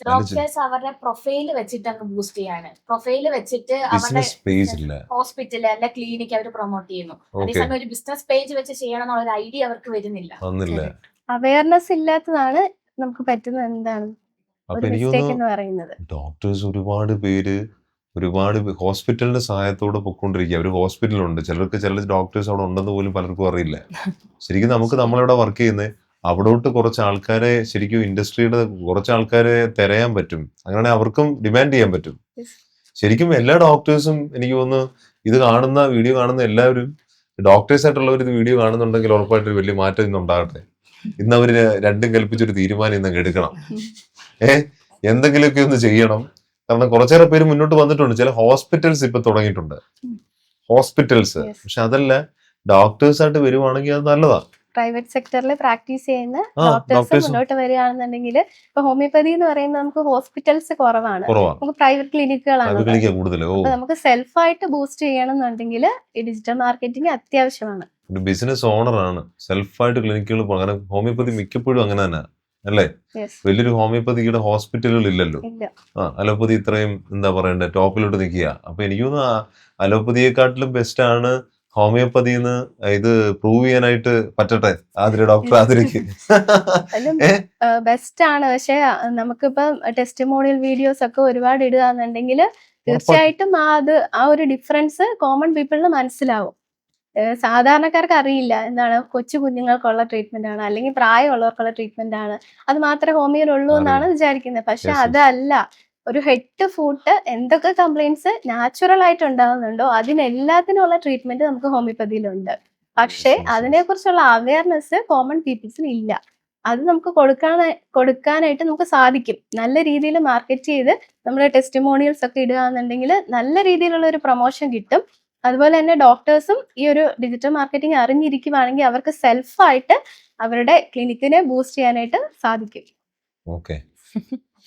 ഡോക്ടേഴ്സ് അവരുടെ പ്രൊഫൈൽ വെച്ചിട്ട് അങ്ങ് ബൂസ്റ്റ് ചെയ്യാണ്. പ്രൊഫൈൽ വെച്ചിട്ട് അവരുടെ ഹോസ്പിറ്റൽ അല്ല ക്ലിനിക്ക് അവർ പ്രൊമോട്ട് ചെയ്യുന്നു. അതേസമയം ഒരു ബിസിനസ് പേജ് വെച്ച് ചെയ്യണം എന്നുള്ള ഒരു ഐഡിയ അവർക്ക് വരുന്നില്ല. അവയർനെസ് ഇല്ലാത്തതാണ് നമുക്ക് പറ്റുന്നത്. എന്താണ് ഡോക്ടേഴ്സ് ഒരുപാട് ഹോസ്പിറ്റലിന്റെ സഹായത്തോടെ പൊക്കോണ്ടിരിക്കുക. ഒരു ഹോസ്പിറ്റലുണ്ട്, ചില ഡോക്ടേഴ്സ് അവിടെ ഉണ്ടെന്ന് പോലും പലർക്കും അറിയില്ല. ശരിക്കും നമ്മളിവിടെ വർക്ക് ചെയ്യുന്നത് അവിടോട്ട് കുറച്ച് ആൾക്കാരെ, ശരിക്കും ഇൻഡസ്ട്രിയുടെ കുറച്ച് ആൾക്കാരെ തിരയാൻ പറ്റും. അങ്ങനെ അവർക്കും ഡിമാൻഡ് ചെയ്യാൻ പറ്റും. ശരിക്കും എല്ലാ ഡോക്ടേഴ്സും എനിക്ക് തോന്നുന്നു വീഡിയോ കാണുന്ന എല്ലാവരും ഡോക്ടേഴ്സ് ആയിട്ടുള്ളവർ ഇത് വീഡിയോ കാണുന്നുണ്ടെങ്കിൽ ഉറപ്പായിട്ട് വലിയ മാറ്റം ഇന്നുണ്ടാകട്ടെ. ഇന്ന് അവര് രണ്ടും കൽപ്പിച്ചൊരു തീരുമാനം ഇന്നങ്ങ് എടുക്കണം. എന്തെങ്കിലുമൊക്കെ ഒന്ന് ചെയ്യണം. കാരണം കുറച്ചേറെ പേര് മുന്നോട്ട് വന്നിട്ടുണ്ട്. ചില ഹോസ്പിറ്റൽസ് ഇപ്പൊ തുടങ്ങിയിട്ടുണ്ട്, ഹോസ്പിറ്റൽസ്. പക്ഷെ അതല്ല, ഡോക്ടേഴ്സ് ആയിട്ട് വരുവാണെങ്കിൽ അത് നല്ലതാണ്. പ്രൈവറ്റ് സെക്ടറിൽ പ്രാക്ടീസ് ചെയ്യുന്ന ആ, ഡോക്ടേഴ്സ് doctors. മുന്നോട്ട് വരികയാണെന്നുണ്ടെങ്കിൽ ഇപ്പൊ ഹോമിയോപ്പതി എന്ന് പറയുന്നത് നമുക്ക് ഹോസ്പിറ്റൽസ് കുറവാണ്, കുറവാ, നമുക്ക് പ്രൈവറ്റ് ക്ലിനിക്കുകളാണ്. അത് കളിക്കുക കൂടുതൽ. ഓ, അപ്പൊ നമുക്ക് സെൽഫായിട്ട് ബൂസ്റ്റ് ചെയ്യണമെന്നുണ്ടെങ്കിൽ ഈ ഡിജിറ്റൽ മാർക്കറ്റിംഗ് അത്യാവശ്യമാണ്. ഒരു ബിസിനസ് ഓണറാണ്, സെൽഫായിട്ട് ക്ലിനിക്കുകൾ അങ്ങനെ. ഹോമിയോപ്പതി മിക്കപ്പോഴും അങ്ങനെ തന്നെ അല്ലേ? യെസ്, വലിയൊരു ഹോമിയോപ്പതിയുടെ ഹോസ്പിറ്റലുകൾ ഇല്ലല്ലോ. ഇല്ല. അലോപ്പതി ഇത്രയും എന്താ പറയണ്ടേ ടോപ്പിലോട്ട് നിൽക്കുക. അപ്പൊ എനിക്ക് തോന്നുന്നു അലോപ്പതിയെക്കാട്ടിലും ബെസ്റ്റ് ആണ് ഹോമിയോപ്പതി എന്ന് ഇത് പ്രൂവ് ചെയ്യാനായിട്ട് പറ്റട്ടെ ഡോക്ടർ ആതിരയ്ക്ക്. അതിലും ബെസ്റ്റ് ആണ്. പക്ഷെ നമുക്കിപ്പം ടെസ്റ്റിമോണിയൽ വീഡിയോസ് ഒക്കെ ഒരുപാട് ഇടുകയാണെന്നുണ്ടെങ്കിൽ തീർച്ചയായിട്ടും ആ ഒരു ഡിഫറൻസ് കോമൺ പീപ്പിളിന് മനസ്സിലാവും. സാധാരണക്കാർക്ക് അറിയില്ല എന്താണ് കൊച്ചു കുഞ്ഞുങ്ങൾക്കുള്ള ട്രീറ്റ്മെന്റ് ആണ് അല്ലെങ്കിൽ പ്രായമുള്ളവർക്കുള്ള ട്രീറ്റ്മെന്റ് ആണ്, അത് മാത്രമേ ഹോമിയോയിലുള്ളൂ എന്നാണ് വിചാരിക്കുന്നത്. പക്ഷെ Yes, yes. അതല്ല. ഒരു ഹെഡ് ഫൂട്ട് എന്തൊക്കെ കംപ്ലൈന്റ്സ് നാച്ചുറൽ ആയിട്ട് ഉണ്ടാവുന്നുണ്ടോ അതിനെല്ലാത്തിനുള്ള ട്രീറ്റ്മെന്റ് നമുക്ക് ഹോമിയോപ്പതിയിലുണ്ട്. പക്ഷെ Yes, yes, yes. അതിനെക്കുറിച്ചുള്ള അവയർനെസ് കോമൺ പീപ്പിൾസിന് ഇല്ല. അത് നമുക്ക് കൊടുക്കാനായിട്ട് നമുക്ക് സാധിക്കും. നല്ല രീതിയിൽ മാർക്കറ്റ് ചെയ്ത് നമ്മുടെ ടെസ്റ്റിമോണിയൽസ് ഒക്കെ ഇടുകയാണെന്നുണ്ടെങ്കിൽ നല്ല രീതിയിലുള്ള ഒരു പ്രൊമോഷൻ കിട്ടും. അതുപോലെ തന്നെ ഡോക്ടേഴ്സും ഈ ഒരു ഡിജിറ്റൽ മാർക്കറ്റിംഗ് അറിഞ്ഞിരിക്കുവാണെങ്കിൽ അവർക്ക് സെൽഫായിട്ട് അവരുടെ ക്ലിനിക്കിനെ ബൂസ്റ്റ് ചെയ്യാനായിട്ട് സാധിക്കും. ഓക്കെ,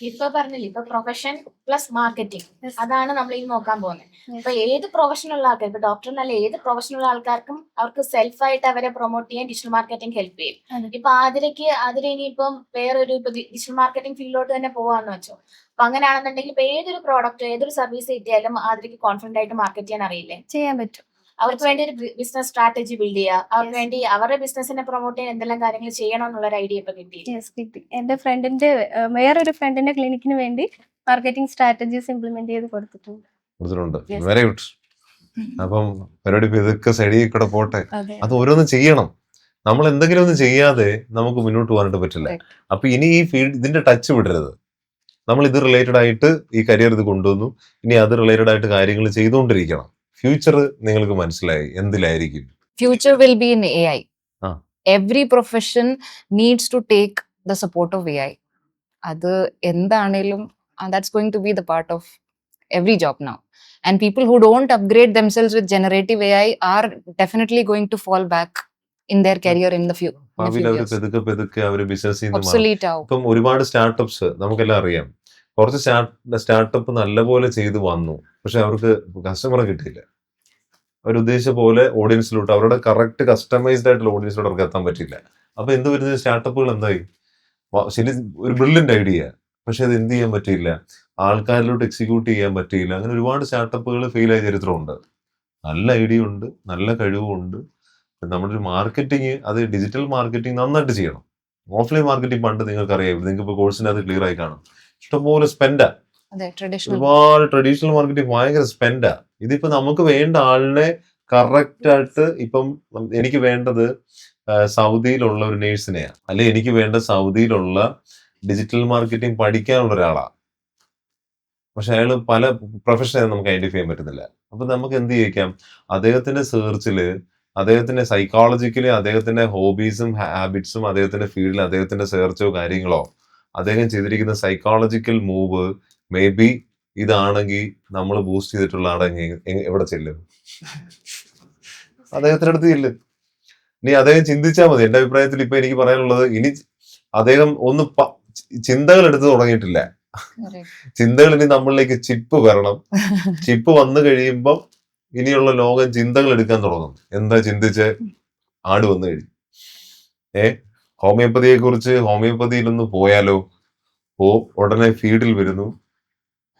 ഇപ്പൊ പറഞ്ഞില്ലേ, ഇപ്പൊ പ്രൊഫഷൻ പ്ലസ് മാർക്കറ്റിംഗ്, Yes. അതാണ് നമ്മൾ ഇനി നോക്കാൻ പോകുന്നത്. Yes. ഇപ്പൊ ഏത് പ്രൊഫഷനുള്ള ആൾക്കാർ, ഇപ്പൊ ഡോക്ടർ എന്നല്ല ഏത് പ്രൊഫഷനുള്ള ആൾക്കാർക്കും അവർക്ക് സെൽഫായിട്ട് അവരെ പ്രൊമോട്ട് ചെയ്യാൻ ഡിജിറ്റൽ മാർക്കറ്റിംഗ് ഹെൽപ്പ് ചെയ്യും. അതെ. ഇപ്പൊ ആതിര ഇനിയിപ്പം വേറൊരു ഇപ്പൊ ഡിജിറ്റൽ മാർക്കറ്റിംഗ് ഫീൽഡിലോട്ട് തന്നെ പോവാന്ന് വെച്ചോ. അപ്പൊ അങ്ങനെയാണെന്നുണ്ടെങ്കിൽ ഇപ്പൊ ഏതൊരു പ്രോഡക്റ്റ് ഏതൊരു സർവീസ് കിട്ടിയാലും ആതിരയ്ക്ക് കോൺഫിഡന്റ് ആയിട്ട് മാർക്കറ്റ് ചെയ്യാൻ അറിയില്ലേ? ചെയ്യാൻ പറ്റും. അവർക്ക് വേണ്ടി ഒരു ബിസിനസ് സ്ട്രാറ്റജി ബിൽഡ് ചെയ്യുക, അവർക്ക് Yes. വേണ്ടി അവരുടെ ബിസിനസിനെ പ്രൊമോട്ട് ചെയ്യാൻ എന്തെല്ലാം കാര്യങ്ങൾ ചെയ്യണം എന്നുള്ള ഒരു ഐഡിയ ഇപ്പൊ കിട്ടി. യെസ്, കിട്ടി. എന്റെ ഫ്രണ്ടിന്റെ വേറൊരു ഫ്രണ്ടിന്റെ ക്ലിനിക്കിന് വേണ്ടി മാർക്കറ്റിംഗ് സ്ട്രാറ്റജീസ് ഇംപ്ലിമെന്റ് ചെയ്ത് കൊടുത്തിട്ടുണ്ട്. കൊടുത്തിട്ടുണ്ട്. Yes. Very good. അപ്പം പരിപാടി ഇപ്പൊ ഇതൊക്കെ സൈഡിൽ കൂടെ പോട്ടെ, അതെ. അത് ഓരോന്ന് ചെയ്യണം. നമ്മൾ എന്തെങ്കിലും ഒന്നും ചെയ്യാതെ നമുക്ക് മുന്നോട്ട് പോകാനായിട്ട് പറ്റില്ല. Right. അപ്പൊ ഇനി ഈ ഫീൽഡ് ഇതിന്റെ ടച്ച് വിടരുത്. നമ്മൾ ഇത് റിലേറ്റഡ് ആയിട്ട് ഈ കരിയർ ഇത് കൊണ്ടുവന്നു, ഇനി അത് റിലേറ്റഡ് ആയിട്ട് കാര്യങ്ങൾ ചെയ്തുകൊണ്ടിരിക്കണം. ഫ്യൂച്ചർ നിങ്ങൾക്ക് മനസ്സിലായി എന്തിലായിരിക്കും? Future will be in AI. Ah. Every profession needs to take the support of AI. അത് എന്താണേലും that's going to be the part of every job now. And people who don't upgrade themselves with generative AI are definitely going to fall back in their career in the few ഭാവിയിൽ അവർ years. പെതുക്കെ അവർ business ചെയ്യുന്ന Obsolete ആവും. ഇപ്പം ഒരുപാട് startups നമുക്കെല്ലാം അറിയാം. കുറച്ച് startup നല്ലപോലെ ചെയ്തു വന്നു, പക്ഷെ അവർക്ക് കസ്റ്റമറെ കിട്ടിയില്ല. അവരുദ്ദേശിച്ച പോലെ ഓഡിയൻസിലോട്ട് അവരുടെ കറക്റ്റ് കസ്റ്റമൈസ്ഡ് ആയിട്ടുള്ള ഓഡിയൻസിലോട്ട് അവർക്ക് എത്താൻ പറ്റില്ല. അപ്പൊ എന്ത് വരുന്നത്? സ്റ്റാർട്ടപ്പുകൾ എന്തായി? ശരി, ഒരു ബ്രില്യന്റ് ഐഡിയ, പക്ഷെ അത് എന്ത് ചെയ്യാൻ പറ്റിയില്ല, ആൾക്കാരിലോട്ട് എക്സിക്യൂട്ട് ചെയ്യാൻ പറ്റിയില്ല. അങ്ങനെ ഒരുപാട് സ്റ്റാർട്ടപ്പുകൾ ഫെയിൽ ആയ ചരിത്രമുണ്ട്. നല്ല ഐഡിയ ഉണ്ട്, നല്ല കഴിവുണ്ട്. നമ്മുടെ ഒരു മാർക്കറ്റിംഗ്, അത് ഡിജിറ്റൽ മാർക്കറ്റിംഗ് നന്നായിട്ട് ചെയ്യണം. ഓഫ്ലൈൻ മാർക്കറ്റിംഗ് പണ്ട് നിങ്ങൾക്കറിയാം, നിങ്ങൾക്ക് ഇപ്പോൾ കോഴ്സിന്റെ അത് ക്ലിയർ ആയി കാണും. ഇഷ്ടംപോലെ സ്പെൻഡാ, അതെ, traditional. ഒരുപാട് ട്രഡീഷണൽ മാർക്കറ്റിംഗ് ഭയങ്കര സ്പെൻഡാ. ഇതിപ്പോ നമുക്ക് വേണ്ട ആളിനെ കറക്റ്റ് ആയിട്ട്, ഇപ്പം എനിക്ക് വേണ്ടത് സൗദിയിലുള്ള ഒരു നേഴ്സിനെയാണ്, അല്ലെ എനിക്ക് വേണ്ട സൗദിയിലുള്ള ഡിജിറ്റൽ മാർക്കറ്റിംഗ് പഠിക്കാനുള്ള ഒരാളാ. പക്ഷെ അയാൾ പല പ്രൊഫഷനെ നമുക്ക് ഐഡന്റിഫൈ ചെയ്യാൻ പറ്റുന്നില്ല. അപ്പൊ നമുക്ക് എന്ത് ചെയ്യിക്കാം? അദ്ദേഹത്തിന്റെ സെർച്ചില്, അദ്ദേഹത്തിന്റെ സൈക്കോളജിക്കലി, അദ്ദേഹത്തിന്റെ ഹോബീസും ഹാബിറ്റ്സും, അദ്ദേഹത്തിന്റെ ഫീൽഡിൽ അദ്ദേഹത്തിന്റെ സെർച്ചോ കാര്യങ്ങളോ, അദ്ദേഹം ചെയ്തിരിക്കുന്ന സൈക്കോളജിക്കൽ മൂവ് മേ ബി ഇതാണെങ്കിൽ നമ്മൾ ബൂസ്റ്റ് ചെയ്തിട്ടുള്ള ആണെങ്കിൽ എവിടെ ചെല്ലും? അദ്ദേഹത്തിന്റെ അടുത്ത് ചെല്ലും. ഇനി അദ്ദേഹം ചിന്തിച്ചാൽ മതി. എന്റെ അഭിപ്രായത്തിൽ ഇപ്പൊ എനിക്ക് പറയാനുള്ളത്, ഇനി അദ്ദേഹം ഒന്ന് ചിന്തകൾ എടുത്ത് തുടങ്ങിയിട്ടില്ല. Correct. ചിന്തകൾ ഇനി നമ്മളിലേക്ക് ചിപ്പ് വരണം. ചിപ്പ് വന്നു കഴിയുമ്പം ഇനിയുള്ള ലോകം ചിന്തകൾ എടുക്കാൻ തുടങ്ങും. എന്താ ചിന്തിച്ച് ആട് വന്നു കഴിഞ്ഞു. ഹോമിയോപ്പതിയെ കുറിച്ച് ഹോമിയോപ്പതിയിലൊന്ന് പോയാലോ? ഉടനെ ഫീൽഡിൽ വരുന്നു.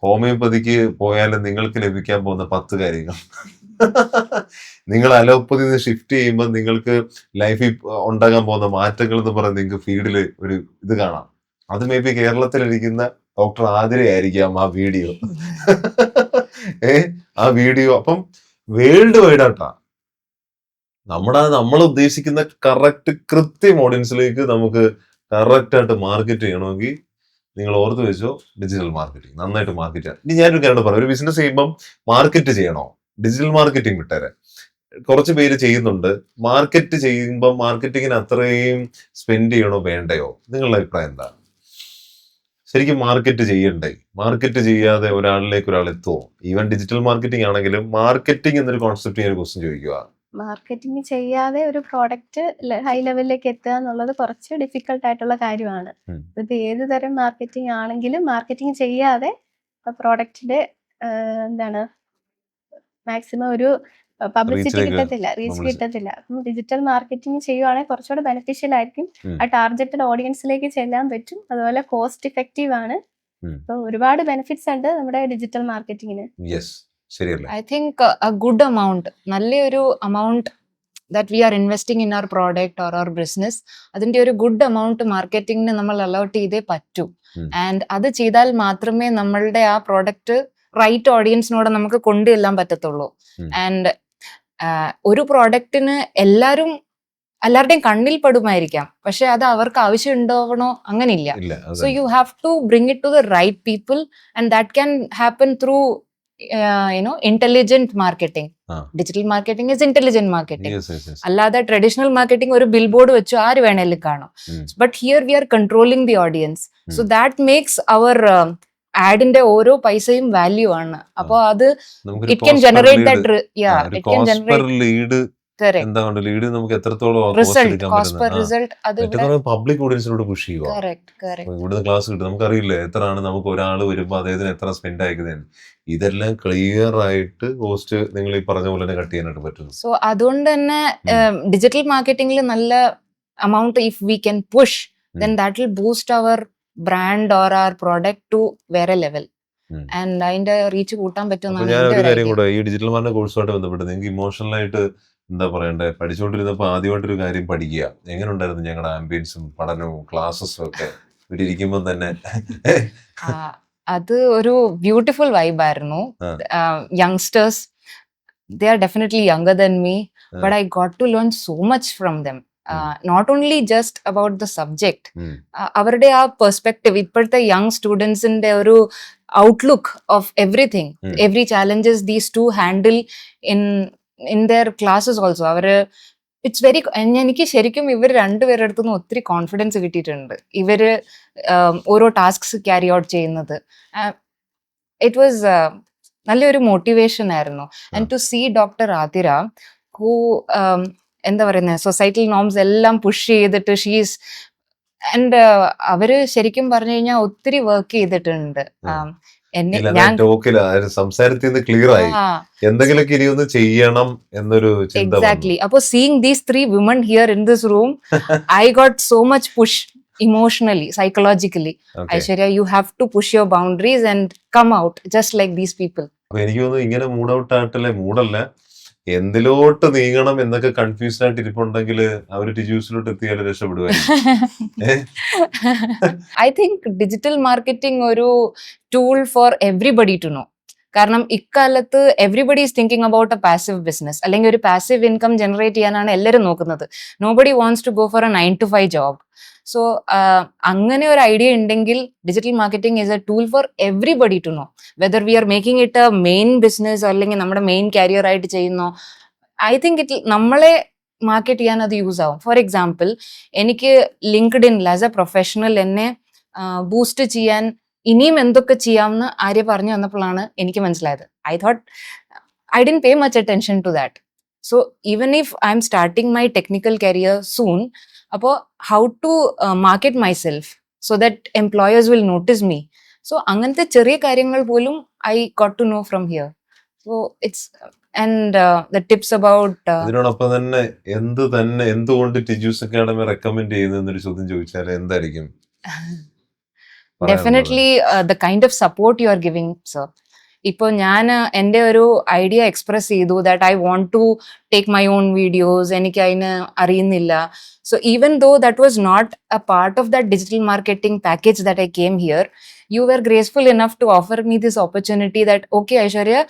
ഹോമിയോപ്പതിക്ക് പോയാലും നിങ്ങൾക്ക് ലഭിക്കാൻ പോകുന്ന 10 കാര്യങ്ങൾ. നിങ്ങൾ അലോപ്പതി നിന്ന് ഷിഫ്റ്റ് ചെയ്യുമ്പോൾ നിങ്ങൾക്ക് ലൈഫിൽ ഉണ്ടാകാൻ പോകുന്ന മാറ്റങ്ങൾ എന്ന് പറഞ്ഞ് നിങ്ങൾക്ക് ഫീൽഡിൽ ഒരു ഇത് കാണാം. അത് മേ ബി കേരളത്തിലിരിക്കുന്ന ഡോക്ടർ ആതിരയായിരിക്കാം ആ വീഡിയോ. ആ വീഡിയോ അപ്പം വേൾഡ് വൈഡ് ആട്ടാ നമ്മൾ ഉദ്ദേശിക്കുന്ന കൃത്യം ഓഡിയൻസിലേക്ക് നമുക്ക് കറക്റ്റ് ആയിട്ട് മാർക്കറ്റ് ചെയ്യണമെങ്കിൽ നിങ്ങൾ ഓർത്ത് വെച്ചോ, ഡിജിറ്റൽ മാർക്കറ്റിംഗ് നന്നായിട്ട് മാർക്കറ്റ് ചെയ്യാം. ഇനി ഞാനൊരു കാര്യം പറയാം, ഒരു ബിസിനസ് ചെയ്യുമ്പം മാർക്കറ്റ് ചെയ്യണോ? ഡിജിറ്റൽ മാർക്കറ്റിംഗ് വിട്ടേരെ, കുറച്ച് പേര് ചെയ്യുന്നുണ്ട്. മാർക്കറ്റ് ചെയ്യുമ്പോൾ മാർക്കറ്റിങ്ങിന് അത്രയും സ്പെൻഡ് ചെയ്യണോ വേണ്ടയോ? നിങ്ങളുടെ അഭിപ്രായം എന്താ? ശരിക്കും മാർക്കറ്റ് ചെയ്യണ്ടേ? മാർക്കറ്റ് ചെയ്യാതെ ഒരാളിലേക്ക് ഒരാൾ എത്തുമോ? ഈവൻ ഡിജിറ്റൽ മാർക്കറ്റിംഗ് ആണെങ്കിലും മാർക്കറ്റിംഗ് എന്നൊരു കോൺസെപ്റ്റ് ഞാൻ ക്വസ്റ്റ്യൻ ചോദിക്കുക. മാർക്കറ്റിംഗ് ചെയ്യാതെ ഒരു പ്രോഡക്റ്റ് ഹൈ ലെവലിലേക്ക് എത്തുക എന്നുള്ളത് കുറച്ച് ഡിഫിക്കൽട്ട് ആയിട്ടുള്ള കാര്യമാണ്. ഉം. ഇത് ഏത് തരം മാർക്കറ്റിംഗ് ആണെങ്കിലും മാർക്കറ്റിംഗ് ചെയ്യാതെ പ്രോഡക്റ്റിന്റെ എന്താണ് മാക്സിമം ഒരു പബ്ലിസിറ്റി റീച്ചിലേക്ക് കിട്ടത്തില്ല, റീച്ച് നമ്മൾ കിട്ടത്തില്ല. അപ്പം ഡിജിറ്റൽ മാർക്കറ്റിംഗ് ചെയ്യുവാണെങ്കിൽ കുറച്ചുകൂടെ ബെനിഫിഷ്യൽ ആയിരിക്കും. ഉം. ആ ടാർഗറ്റഡ് ഓഡിയൻസിലേക്ക് ചെല്ലാൻ പറ്റും. അതുപോലെ കോസ്റ്റ് ഇഫക്റ്റീവ് ആണ്. ഉം. അപ്പൊ ഒരുപാട് ബെനിഫിറ്റ്സ് ഉണ്ട് നമ്മുടെ ഡിജിറ്റൽ മാർക്കറ്റിംഗിന്. യെസ്, ശരിയല്ലേ? I think a good amount, നല്ലൊരു amount that we are investing in our product or our business, അതിന്റെ ഒരു ഗുഡ് amount മാർക്കറ്റിംഗിന് നമ്മൾ അലോട്ട് ചെയ്തേ പറ്റൂ. ഉം. ആൻഡ് അത് ചെയ്താൽ മാത്രമേ നമ്മളുടെ ആ പ്രോഡക്റ്റ് റൈറ്റ് ഓഡിയൻസിനോട് നമുക്ക് കൊണ്ടുചെല്ലാൻ പറ്റത്തുള്ളൂ. ഉം. ആൻഡ് ഒരു പ്രോഡക്റ്റിന് എല്ലാവരുടെയും കണ്ണിൽ പെടുമായിരിക്കാം, പക്ഷെ അത് അവർക്ക് ആവശ്യം ഉണ്ടാവണോ അങ്ങനെയില്ല. ഇല്ല, So you have to bring it to the right people, and that can happen through intelligent marketing. Digital marketing is intelligent marketing. yes. അല്ലാതെ ട്രഡീഷണൽ മാർക്കറ്റിംഗ് ഒരു ബിൽ ബോർഡ് വെച്ചു ആര് വേണേലും കാണും. But here we are controlling the audience. So that makes our ആഡിന്റെ ഓരോ പൈസയും value ആണ്. അപ്പൊ അത് it can generate that it can generate lead correct എന്താണ് ലീഡ് നമുക്ക് എത്രത്തോളം റിസൾട്ട് കോസ്റ്റ് പെർ റിസൾട്ട് അത് പബ്ലിക് ഓഡിയൻസിനോട് പുഷ് ചെയ്യുക. കറക്റ്റ് ഇവിടുന്ന് ക്ലാസ് കിട്ടും, നമുക്കറിയില്ല എത്രയാണ് നമുക്ക് ഒരാൾ വരുമ്പോൾ അദ്ദേഹത്തിന് എത്ര സ്പെൻഡ് ആയിരിക്കുന്നത്. ഇതെല്ലാം ക്ലിയർ ആയിട്ട് കോസ്റ്റ് നിങ്ങൾ ഈ പറഞ്ഞ പോലെ തന്നെ കട്ട് ചെയ്യാനായിട്ട് പറ്റുന്നു. സോ അതുകൊണ്ട് തന്നെ ഡിജിറ്റൽ മാർക്കറ്റിംഗിൽ നല്ല amount if we can push, then that will boost our brand or our product to വേറെ ലെവൽ. ആൻഡ് അതിന്റെ റീച്ച് കൂട്ടാൻ അപ്പൊ പറ്റുമെന്നാണ് ഞാൻ എന്റെ ഒരു ഒരു കാര്യം idea. കൂടെ ഈ ഡിജിറ്റൽ മാർക്കറ്റിംഗ് കോഴ്സുമായിട്ട് ബന്ധപ്പെട്ട് നിങ്ങൾക്ക് ഇമോഷണൽ ആയിട്ട് എന്താ പറയണ്ടേ, പഠിച്ചുകൊണ്ടിരുന്നപ്പോ ആദ്യമായിട്ടൊരു കാര്യം പഠിക്കുക എങ്ങനെ ഉണ്ടായിരുന്നു? ഞങ്ങളുടെ ആംബിയൻസും പഠനവും ക്ലാസ്സസും ഒക്കെ ഇവിടെ ഇരിക്കുമ്പോൾ തന്നെ ആ, അത് ഒരു ബ്യൂട്ടിഫുൾ വൈബ് ആയിരുന്നു. Youngsters, they are definitely younger than me, but I got to learn so much from them. Not only just about the subject, അവരുടെ ആ പെർസ്പെക്റ്റീവ്, ഇപ്പോഴത്തെ യങ് സ്റ്റുഡൻസിന്റെ ഒരു outlook of everything, every challenges these two handle in there classes also. അവര് it's very, എനിക്ക് ശരിക്കും ഇവർ രണ്ടുപേരുടെ അടുത്തുനിന്ന് ഒത്തിരി കോൺഫിഡൻസ് കിട്ടിയിട്ടുണ്ട്. ഇവര് ഓരോ ടാസ്ക്സ് ക്യാരി ഔട്ട് ചെയ്യുന്നത് ഇറ്റ് വാസ് നല്ലൊരു മോട്ടിവേഷൻ ആയിരുന്നു. And to see doctor Athira who എന്താ പറയുന്നത് സൊസൈറ്റൽ നോംസ് എല്ലാം പുഷ് ചെയ്തിട്ട് ഷീസ് ആൻഡ് അവര് ശരിക്കും പറഞ്ഞു കഴിഞ്ഞാൽ ഒത്തിരി വർക്ക് ചെയ്തിട്ടുണ്ട്. ഞാൻ സംസാരത്തിൽ നിന്ന് ക്ലിയർ ആയി എന്തെങ്കിലുമൊക്കെ ഇനി ഒന്ന് ചെയ്യണം എന്നൊരു ചിന്ത വന്നു. എക്സാക്ട്ലി. അപ്പൊ seeing these 3 women here in this room, I got so much push emotionally, psychologically. Okay. Aishwarya, you have to push your boundaries and come out just like these people. അപ്പൊ എനിക്ക് തോന്നുന്നു ഇങ്ങനെ മൂഡ് ഔട്ട് ആയിട്ടല്ലേ, മൂഡല്ല എന്തിലോട്ട് നീങ്ങണം എന്നൊക്കെ confused ആയിട്ട് ഇരിപ്പുണ്ടെങ്കിൽ അവര് ടിജൂസിലോട്ട് എത്തിയാൽ രക്ഷപ്പെടുവായിരിക്കും. I think digital marketing ഒരു tool for everybody to know. കാരണം ഇക്കാലത്ത് everybody is thinking about a passive business, അല്ലെങ്കിൽ ഒരു പാസീവ് ഇൻകം ജനറേറ്റ് ചെയ്യാനാണ് എല്ലാവരും നോക്കുന്നത്. Nobody wants to go for a 9 to 5 job. So അങ്ങനെ ഒരു ഐഡിയ ഉണ്ടെങ്കിൽ digital marketing is a tool for everybody to know whether we are making it a main business അല്ലെങ്കിൽ നമ്മുടെ മെയിൻ കരിയർ ആയിട്ട് ചെയ്യുന്നോ. ഐ തിങ്ക് നമ്മളെ market ചെയ്യാൻ അത് യൂസ് ആവും. ഫോർ എക്സാമ്പിൾ, എനിക്ക് ലിങ്ക്ഡിനിൽ ആസ് എ പ്രൊഫഷണൽ എന്നെ ബൂസ്റ്റ് ചെയ്യാൻ ഇനിയും എന്തൊക്കെ ചെയ്യാമെന്ന് ആര്യ പറഞ്ഞു വന്നപ്പോഴാണ് എനിക്ക് മനസ്സിലായത്. I didn't pay much attention to that. So even if I'm starting my technical career soon, അപ്പോൾ how to market myself so that employers will notice me. So അങ്ങനത്തെ ചെറിയ കാര്യങ്ങൾ പോലും I got to know from here. So it's and the tips about ഇതിനോടൊപ്പം തന്നെ എന്തുകൊണ്ട് Tiju's academy recommend ചെയ്യുന്നൊരു ചോദ്യം ചോദിച്ചാൽ എന്തായിരിക്കും? Definitely the kind of support you are giving sir. ഇപ്പോൾ ഞാൻ എൻ്റെ ഒരു ഐഡിയ എക്സ്പ്രസ് ചെയ്തു that I want to take my own videos, എനിക്ക് അതിന് അറിയുന്നില്ല. So even though that was not a part of that digital marketing package that I came here, you were graceful enough to offer me this opportunity that, okay Aishwarya,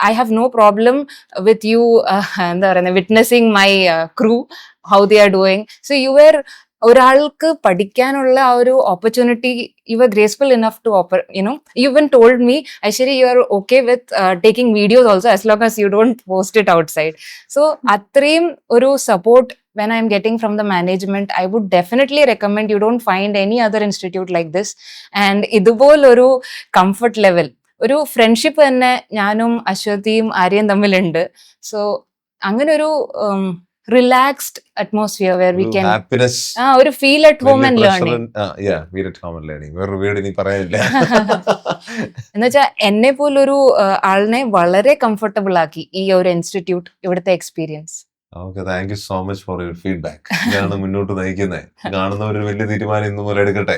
I have no problem with you witnessing my crew, how they are doing. So you were ഒരാൾക്ക് പഠിക്കാനുള്ള ആ ഒരു opportunity you are graceful enough to offer. You even told me, Aishwarya you are okay with taking videos also as long as you don't post it outside. So അത്രയും ഒരു support when I'm getting from the management, I would definitely recommend you don't find any other institute like this. And ഇതുപോലൊരു comfort level, ഒരു friendship തന്നെ ഞാനും അശ്വതിയും ആര്യയും തമ്മിലുണ്ട്. So അങ്ങനെ ഒരു relaxed atmosphere where we can happiness, ഒരു feel at home and learning. വേറെ വേർഡ് ഇനി പറയാനില്ല. എന്നുവെച്ചാൽ എന്നെ പോലൊരു ആളിനെ വളരെ കംഫർട്ടബിൾ ആക്കി ഈ ഒരു ഇൻസ്റ്റിറ്റ്യൂട്ട്, ഇവിടുത്തെ experience. Okay, thank you so much for your feedback. ഇതാണ് മുന്നോട്ട് നയിക്കുന്നത്. കാണുന്നവർ ഒരു വലിയ തീരുമാനം ഇന്ന് മുതൽ എടുക്കട്ടെ.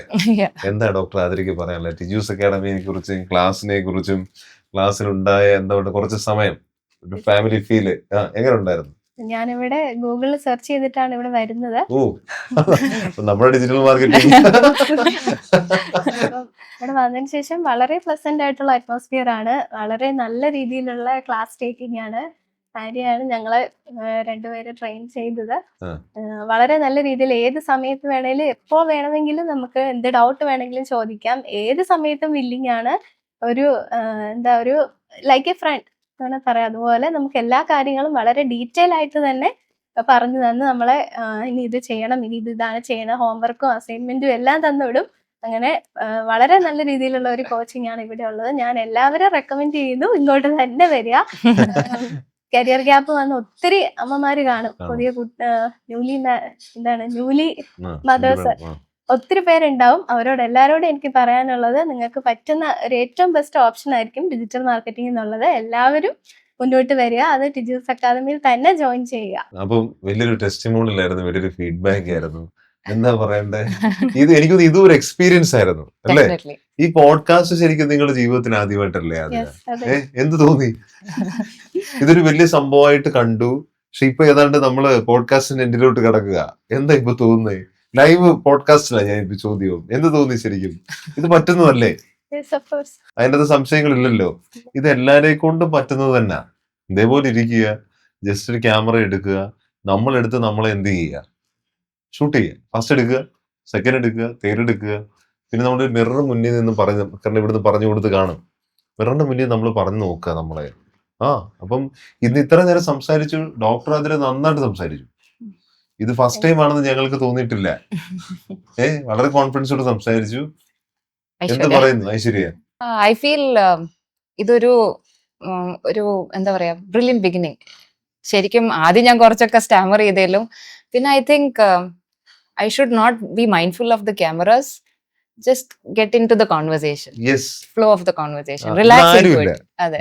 എന്താ ഡോക്ടർ ആതിരയ്ക്ക് പറയാനുള്ളത് ടിജൂസ് അക്കാഡമിയെ കുറിച്ചും ക്ലാസ്സിനെ കുറിച്ചും, ക്ലാസ്സിലുണ്ടായ എന്താ കുറച്ച് സമയം ഒരു ഫാമിലി ഫീല് എങ്ങനെ ഉണ്ടായിരുന്നു? ഞാനിവിടെ ഗൂഗിളിൽ സെർച്ച് ചെയ്തിട്ടാണ് ഇവിടെ വരുന്നത്. ഓ, നമ്മുടെ ഡിജിറ്റൽ മാർക്കറ്റിംഗ്. ഇവിടെ വന്നതിന് ശേഷം വളരെ പ്ലസന്റ് ആയിട്ടുള്ള അറ്റ്മോസ്ഫിയർ ആണ്. വളരെ നല്ല രീതിയിലുള്ള ക്ലാസ് ടേക്കിംഗ് ആണ്. ആര്യാണ് ഞങ്ങളെ രണ്ടുപേരെ ട്രെയിൻ ചെയ്തത്. വളരെ നല്ല രീതിയിൽ ഏത് സമയത്ത് വേണേലും എപ്പോ വേണമെങ്കിലും നമുക്ക് എന്ത് ഡൗട്ട് വേണമെങ്കിലും ചോദിക്കാം. ഏത് സമയത്തും വില്ലിങ് ആണ്. ഒരു ഒരു ലൈക്ക് എ ഫ്രണ്ട് അങ്ങനെ പറയാം. അതുപോലെ നമുക്ക് എല്ലാ കാര്യങ്ങളും വളരെ ഡീറ്റെയിൽ ആയിട്ട് തന്നെ പറഞ്ഞു തന്ന് നമ്മളെ ഇനി ഇത് ചെയ്യണം, ഇനി ഇതാണ് ചെയ്യണം, ഹോംവർക്കും അസൈൻമെന്റും എല്ലാം തന്നുവിടും. അങ്ങനെ വളരെ നല്ല രീതിയിലുള്ള ഒരു കോച്ചിങ് ആണ് ഇവിടെ ഉള്ളത്. ഞാൻ എല്ലാവരും റെക്കമെൻഡ് ചെയ്യുന്നു, ഇങ്ങോട്ട് തന്നെ വരിക. കരിയർ ഗ്യാപ്പ് വന്ന് ഒത്തിരി അമ്മമാര് കാണും. പുതിയ ന്യൂലി മദേഴ്സ് ഒത്തിരി പേരുണ്ടാവും. അവരോട് എല്ലാവരോടും എനിക്ക് പറയാനുള്ളത്, നിങ്ങൾക്ക് പറ്റുന്ന ഒരു ഏറ്റവും ബെസ്റ്റ് ഓപ്ഷൻ ആയിരിക്കും ഡിജിറ്റൽ മാർക്കറ്റിംഗ് എന്നുള്ളത്. എല്ലാവരും മുന്നോട്ട് വരിക, അത് ടിജൂസ് അക്കാദമിയിൽ തന്നെ ജോയിൻ ചെയ്യുക. അപ്പം വലിയൊരു ടെസ്റ്റിമോണിയലായിരുന്നു, വലിയൊരു ഫീഡ്ബാക്ക് ആയിരുന്നു. എന്താ പറയണ്ടേ, എനിക്കൊന്ന് ഇതൊരു എക്സ്പീരിയൻസ് ആയിരുന്നു അല്ലേ? ഈ പോഡ്കാസ്റ്റ് ശരിക്കും നിങ്ങളുടെ ജീവിതത്തിൽ ആദ്യമായിട്ടല്ലേ? എന്ത് തോന്നി? ഇതൊരു വലിയ സംഭവമായിട്ട് കണ്ടു, പക്ഷെ ഇപ്പൊ ഏതാണ്ട് നമ്മള് പോഡ്കാസ്റ്റിന്റെ എൻഡിലോട്ട് കിടക്കുക. എന്താ ഇപ്പൊ തോന്നുന്നേ? ലൈവ് പോഡ്കാസ്റ്റിലാണ് ഞാൻ ഇപ്പൊ ചോദ്യവും. എന്ത് തോന്നി ശരിക്കും? ഇത് പറ്റുന്നതല്ലേ? അതിന്റെ സംശയങ്ങളില്ലല്ലോ. ഇത് എല്ലാരെയും കൊണ്ടും പറ്റുന്നത് തന്നെ. ഇതേപോലെ ഇരിക്കുക, ജസ്റ്റ് ഒരു ക്യാമറ എടുക്കുക, നമ്മളെടുത്ത് നമ്മളെ എന്ത് ചെയ്യുക, ഷൂട്ട് ചെയ്യുക. ഫസ്റ്റ് എടുക്കുക, സെക്കൻഡ് എടുക്കുക, തേർഡ് എടുക്കുക. പിന്നെ നമ്മൾ മിറർ മുന്നിൽ നിന്ന് കാരണം ഇവിടുന്ന് പറഞ്ഞു കൊടുത്ത് കാണും. മിററിന്റെ മുന്നിൽ നമ്മൾ പറഞ്ഞു നോക്കുക നമ്മളെ. അപ്പം ഇന്ന് ഇത്ര നേരം സംസാരിച്ചു, ഡോക്ടർ അതിന് നന്നായിട്ട് സംസാരിച്ചു. ഇത് ഫസ്റ്റ് ടൈം ആണെന്ന് ഞങ്ങൾക്ക് തോന്നിയിട്ടില്ല. വളരെ കോൺഫിഡൻസോട് സംസാരിച്ചു. എന്ത് പറയുന്നു ഐശ്വര്യ? ഐ ഫീൽ ഇതൊരു എന്താ പറയാ, ബ്രില്യൻ ബിഗിനിങ്. ശരിക്കും ആദ്യം ഞാൻ കുറച്ചൊക്കെ സ്റ്റാമർ ചെയ്തേലും, പിന്നെ I think I should not be mindful of the cameras, just get into the conversation, flow of the conversation, relax. അതെ,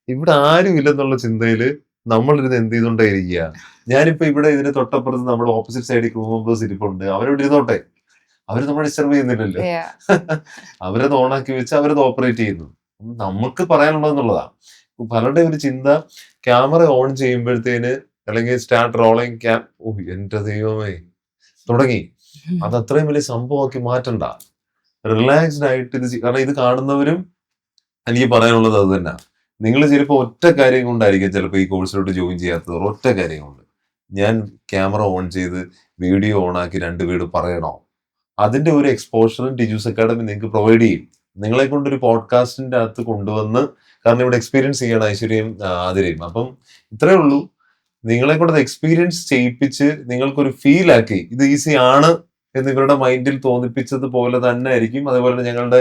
ഇവിടെ ആരും ഇല്ലെന്നുള്ള ചിന്തയില് നമ്മളിരുന്ന് എന്ത് ചെയ്തോണ്ടായിരിക്കുക. ഞാനിപ്പോ ഇവിടെ ഇതിന് തൊട്ടപ്പുറത്ത് നമ്മുടെ ഓപ്പോസിറ്റ് സൈഡിൽ ക്രൂ മെമ്പേഴ്സ് ഇരിപ്പുണ്ട്. അവരോട് ഇരുന്നോട്ടെ, അവര് നമ്മളെ ഡിസ്റ്റർബ് ചെയ്യുന്നില്ലല്ലോ. അവരത് ഓണാക്കി വെച്ച് അവരത് ഓപ്പറേറ്റ് ചെയ്യുന്നു. നമുക്ക് പറയാനുള്ളതെന്നുള്ളതാ. പലരുടെ ഒരു ചിന്ത, ക്യാമറ ഓൺ ചെയ്യുമ്പോഴത്തേന് അല്ലെങ്കിൽ സ്റ്റാർട്ട് റോളിംഗ് എന്റെ ദൈവമേ തുടങ്ങി, അത് അത്രയും വലിയ സംഭവമാക്കി മാറ്റണ്ട. റിലാക്സ്ഡ് ആയിട്ട് ഇത് കാരണം ഇത് കാണുന്നവരും എനിക്ക് പറയാനുള്ളത് അത് തന്നെ. നിങ്ങൾ ചിലപ്പോൾ ഒറ്റ കാര്യം കൊണ്ടായിരിക്കും ചിലപ്പോൾ ഈ കോഴ്സിലോട്ട് ജോയിൻ ചെയ്യാത്തത്. ഒറ്റ കാര്യം കൊണ്ട്, ഞാൻ ക്യാമറ ഓൺ ചെയ്ത് വീഡിയോ ഓൺ ആക്കി 2 വീട് പറയണോ? അതിന്റെ ഒരു എക്സ്പോഷറും ടിജൂസ് അക്കാഡമി നിങ്ങൾക്ക് പ്രൊവൈഡ് ചെയ്യും. നിങ്ങളെ കൊണ്ടൊരു പോഡ്കാസ്റ്റിന്റെ അകത്ത് കൊണ്ടുവന്ന്, കാരണം ഇവിടെ എക്സ്പീരിയൻസ് ചെയ്യണം ഐശ്വര്യയും ആതിരയും. അപ്പം ഇത്രേ ഉള്ളൂ, നിങ്ങളെ കൊണ്ട് എക്സ്പീരിയൻസ് ചെയ്യിപ്പിച്ച് നിങ്ങൾക്കൊരു ഫീൽ ആക്കി ഇത് ഈസി ആണ് എന്ന് ഇവരുടെ മൈൻഡിൽ തോന്നിപ്പിച്ചതുപോലെ തന്നെ ആയിരിക്കും. അതേപോലെ തന്നെ ഞങ്ങളുടെ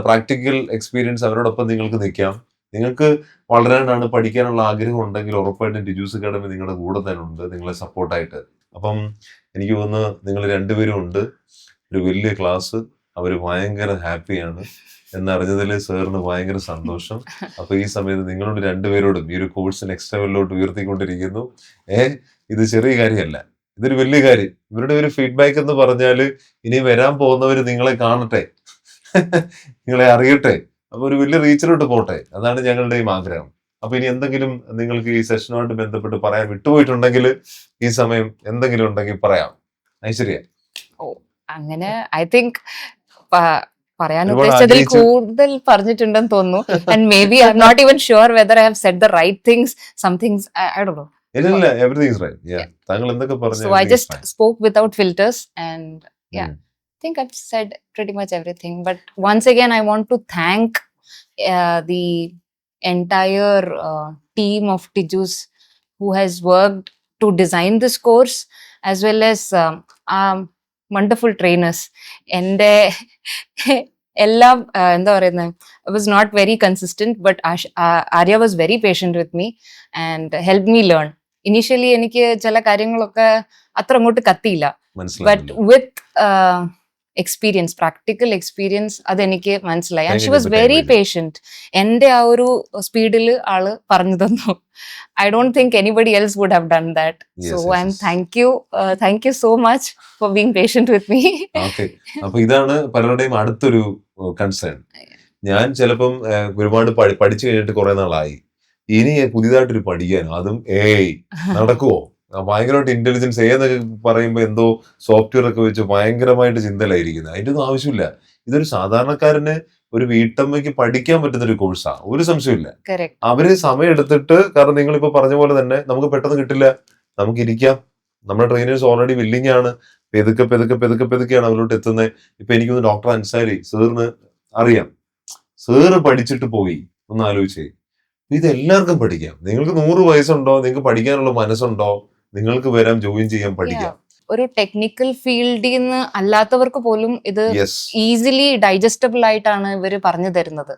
പ്രാക്ടിക്കൽ എക്സ്പീരിയൻസ് അവരോടൊപ്പം നിങ്ങൾക്ക് നിൽക്കാം. നിങ്ങൾക്ക് വളരാനാണ്, പഠിക്കാനുള്ള ആഗ്രഹം ഉണ്ടെങ്കിൽ ഉറപ്പായിട്ടും ടിജൂസ് അക്കാഡമി നിങ്ങളുടെ കൂടെ തന്നെ ഉണ്ട്, നിങ്ങളെ സപ്പോർട്ടായിട്ട്. അപ്പം എനിക്ക് തോന്നുന്നു നിങ്ങൾ 2 പേരും ഉണ്ട്. ഒരു വലിയ ക്ലാസ്, അവർ ഭയങ്കര ഹാപ്പിയാണ് എന്നറിഞ്ഞതിൽ സാറിന് ഭയങ്കര സന്തോഷം. അപ്പൊ ഈ സമയത്ത് നിങ്ങളോട് 2 പേരോടും ഈ ഒരു കോഴ്സ് നെക്സ്റ്റ് ലെവലിലോട്ട് ഉയർത്തിക്കൊണ്ടിരിക്കുന്നു. ഇത് ചെറിയ കാര്യമല്ല, ഇതൊരു വലിയ കാര്യം. ഇവരുടെ ഒരു ഫീഡ്ബാക്ക് എന്ന് പറഞ്ഞാല് ഇനി വരാൻ പോകുന്നവര് നിങ്ങളെ കാണട്ടെ, നിങ്ങളെ അറിയട്ടെ, അപ്പൊ ഒരു വലിയ റീച്ചിലോട്ട് പോട്ടെ. അതാണ് ഞങ്ങളുടെയും ആഗ്രഹം. അപ്പൊ ഇനി എന്തെങ്കിലും നിങ്ങൾക്ക് ഈ സെഷനുമായിട്ട് ബന്ധപ്പെട്ട് പറയാൻ വിട്ടുപോയിട്ടുണ്ടെങ്കിൽ ഈ സമയം എന്തെങ്കിലും ഉണ്ടെങ്കിൽ പറയാം ഐശ്വര്യ. അങ്ങനെ ഐ തിങ്ക് പറയാൻ ഉദ്ദേശിച്ചതിൽ കൂടുതൽ പറഞ്ഞിട്ടുണ്ടെന്ന് തോന്നുന്നു. And maybe I am not even sure whether I have said the right things. Some things I don't know. ഇല്ല, എവരിതിങ് ഈസ് റൈറ്റ്. യാ, താങ്കൾ എന്തൊക്കെ പറഞ്ഞു? So I just spoke without filters and yeah, I think I've said pretty much everything. But once again, I want to thank the entire team of Tijus who has worked to design this course, as well as wonderful trainers. And എല്ലാം എന്താ പറയുന്നത്, I was not very consistent, but Arya was very patient with me and helped me learn. Initially എനിക്ക് ചില കാര്യങ്ങളൊക്കെ അത്ര അങ്ങോട്ട് കത്തിയില്ല. But മനസ്സിലായില്ല. വിത്ത് experience, practical experience അതെനിക്ക് മനസ്സിലായി. And she was very patient. എന്റെ ആ ഒരു സ്പീഡിൽ ആള് പറഞ്ഞു തന്നു. I don't think anybody else would have done that. So I am thank you so much for being patient with me. Okay, അപ്പൊ ഇതാണ് പലരുടെയും അടുത്തൊരു കൺസേൺ. ഞാൻ ചിലപ്പം ഒരുപാട് പഠിച്ചു കഴിഞ്ഞിട്ട് കുറെ നാളായി, ഇനി പുതിയതായിട്ടൊരു പഠിക്കാനോ, അതും നടക്കുവോ? ഭയങ്കരമായിട്ട് ഇന്റലിജൻസ് എന്നൊക്കെ പറയുമ്പോ എന്തോ സോഫ്റ്റ്വെയർ ഒക്കെ വെച്ച് ഭയങ്കരമായിട്ട് ചിന്തയിലായിരിക്കുന്നത്. അതിന്റെ ഒന്നും ആവശ്യമില്ല. ഇതൊരു സാധാരണക്കാരന്, ഒരു വീട്ടമ്മയ്ക്ക് പഠിക്കാൻ പറ്റുന്ന ഒരു കോഴ്സാ, ഒരു സംശയമില്ല. അവര് സമയം എടുത്തിട്ട്, കാരണം നിങ്ങൾ ഇപ്പൊ പറഞ്ഞ പോലെ തന്നെ നമുക്ക് പെട്ടെന്ന് കിട്ടില്ല. നമുക്ക് ഇരിക്കാം, നമ്മുടെ ട്രെയിനേഴ്സ് ഓൾറെഡി വില്ലിങ് ആണ്. പെതുക്കെയാണ് അവരോട്ട് എത്തുന്നത്. ഇപ്പൊ എനിക്കൊന്ന് ഡോക്ടർ അൻസാരി സാറിന് അറിയാം, സാറ് പഠിച്ചിട്ട് പോയി. ഒന്ന് ആലോചിച്ചേ, ഇത് എല്ലാവർക്കും പഠിക്കാം. നിങ്ങൾക്ക് 100 വയസ്സുണ്ടോ, നിങ്ങൾക്ക് പഠിക്കാനുള്ള മനസ്സുണ്ടോ, നിങ്ങൾക്ക് വരാം, ജോയിൻ ചെയ്യാൻ, പഠിക്കാം. ഒരു ടെക്നിക്കൽ ഫീൽഡിൽ നിന്ന് അല്ലാത്തവർക്ക് പോലും ഇത് ഈസിലി ഡൈജസ്റ്റബിൾ ആയിട്ടാണ് ഇവര് പറഞ്ഞു തരുന്നത്.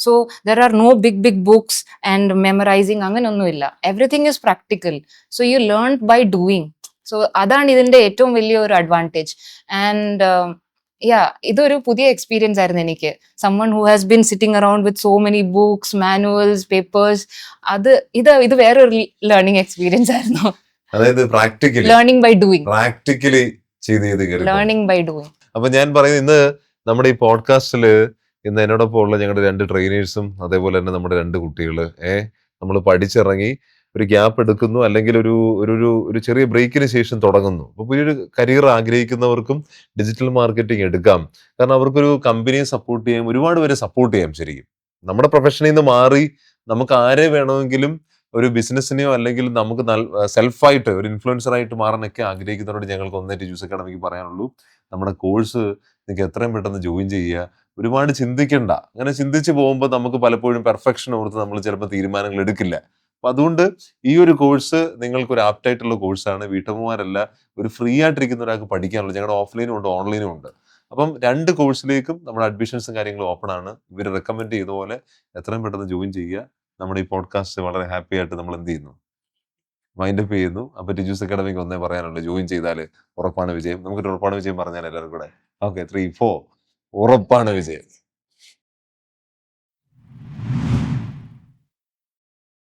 So there are no big books and memorising, അങ്ങനെയൊന്നുമില്ല. Everything is practical. So you learn by doing. So അതാണ് ഇതിന്റെ ഏറ്റവും വലിയ ഒരു അഡ്വാൻറ്റേജ്. ആൻഡ് ഇതൊരു പുതിയ എക്സ്പീരിയൻസ് ആയിരുന്നു എനിക്ക്. someone who has been sitting around with so many books, manuals, papers, ഇത് വേറൊരു ലേണിംഗ് എക്സ്പീരിയൻസ് ആയിരുന്നു. അതായത് practically learning by doing. Learning by doing. അപ്പൊ ഞാൻ പറയുന്നത്, ഇന്ന് നമ്മുടെ ഈ പോഡ്കാസ്റ്റില് ഇന്ന് എന്നോടൊപ്പം ഉള്ള ഞങ്ങളുടെ 2 ട്രെയിനേഴ്സും അതേപോലെ തന്നെ നമ്മുടെ 2 കുട്ടികള് നമ്മൾ പഠിച്ചിറങ്ങി ഒരു ഗ്യാപ്പ് എടുക്കുന്നു, അല്ലെങ്കിൽ ഒരു ചെറിയ ബ്രേക്കിന് ശേഷം തുടങ്ങുന്നു. അപ്പൊ പുതിയൊരു കരിയർ ആഗ്രഹിക്കുന്നവർക്കും ഡിജിറ്റൽ മാർക്കറ്റിംഗ് എടുക്കാം. കാരണം അവർക്കൊരു കമ്പനിയെ സപ്പോർട്ട് ചെയ്യാം, ഒരുപാട് പേരെ സപ്പോർട്ട് ചെയ്യാം. ശരിക്കും നമ്മുടെ പ്രൊഫഷനിൽ നിന്ന് മാറി നമുക്ക് ആരെ വേണമെങ്കിലും ഒരു ബിസിനസ്സിനെയോ അല്ലെങ്കിൽ നമുക്ക് സെൽഫായിട്ട് ഒരു ഇൻഫ്ലുവൻസർ ആയിട്ട് മാറാനൊക്കെ ആഗ്രഹിക്കുന്നവരോട് ഞങ്ങൾക്ക് ഒന്നേറ്റ് ജ്യൂസ് അക്കാഡമിക്ക് പറയാനുള്ളൂ, നമ്മുടെ കോഴ്സ് നിങ്ങൾക്ക് എത്രയും പെട്ടെന്ന് ജോയിൻ ചെയ്യുക. ഒരുപാട് ചിന്തിക്കണ്ട. അങ്ങനെ ചിന്തിച്ച് പോകുമ്പോൾ നമുക്ക് പലപ്പോഴും പെർഫെക്ഷൻ ഓർത്ത് നമ്മൾ ചിലപ്പോൾ തീരുമാനങ്ങൾ എടുക്കില്ല. അപ്പൊ അതുകൊണ്ട് ഈ ഒരു കോഴ്സ് നിങ്ങൾക്ക് ഒരു ആപ്റ്റായിട്ടുള്ള കോഴ്സാണ്. വീട്ടമ്മമാരല്ല, ഒരു ഫ്രീ ആയിട്ടിരിക്കുന്ന ഒരാൾക്ക് പഠിക്കാനുള്ളത്. ഞങ്ങളുടെ ഓഫ്ലൈനും ഉണ്ട്, ഓൺലൈനും ഉണ്ട്. അപ്പം 2 കോഴ്സിലേക്കും നമ്മുടെ അഡ്മിഷൻസും കാര്യങ്ങളും ഓപ്പൺ ആണ്. ഇവർ റെക്കമെൻഡ് ചെയ്ത പോലെ എത്രയും പെട്ടെന്ന് ജോയിൻ ചെയ്യുക. നമ്മുടെ ഈ പോഡ്കാസ്റ്റ് വളരെ ഹാപ്പി ആയിട്ട് നമ്മൾ എന്ത് ചെയ്യുന്നു, മൈൻഡപ്പ് ചെയ്യുന്നു. അപ്പൊ ടിജൂസ് അക്കാഡമിക്ക് ഒന്നേ പറയാനുള്ളൂ, ജോയിൻ ചെയ്താൽ ഉറപ്പാണ് വിജയം. നമുക്കൊരു ഉറപ്പാണ് വിജയം പറഞ്ഞാൽ എല്ലാവരും കൂടെ. ഓക്കെ, 3, 4 ഉറപ്പാണ് വിജയം.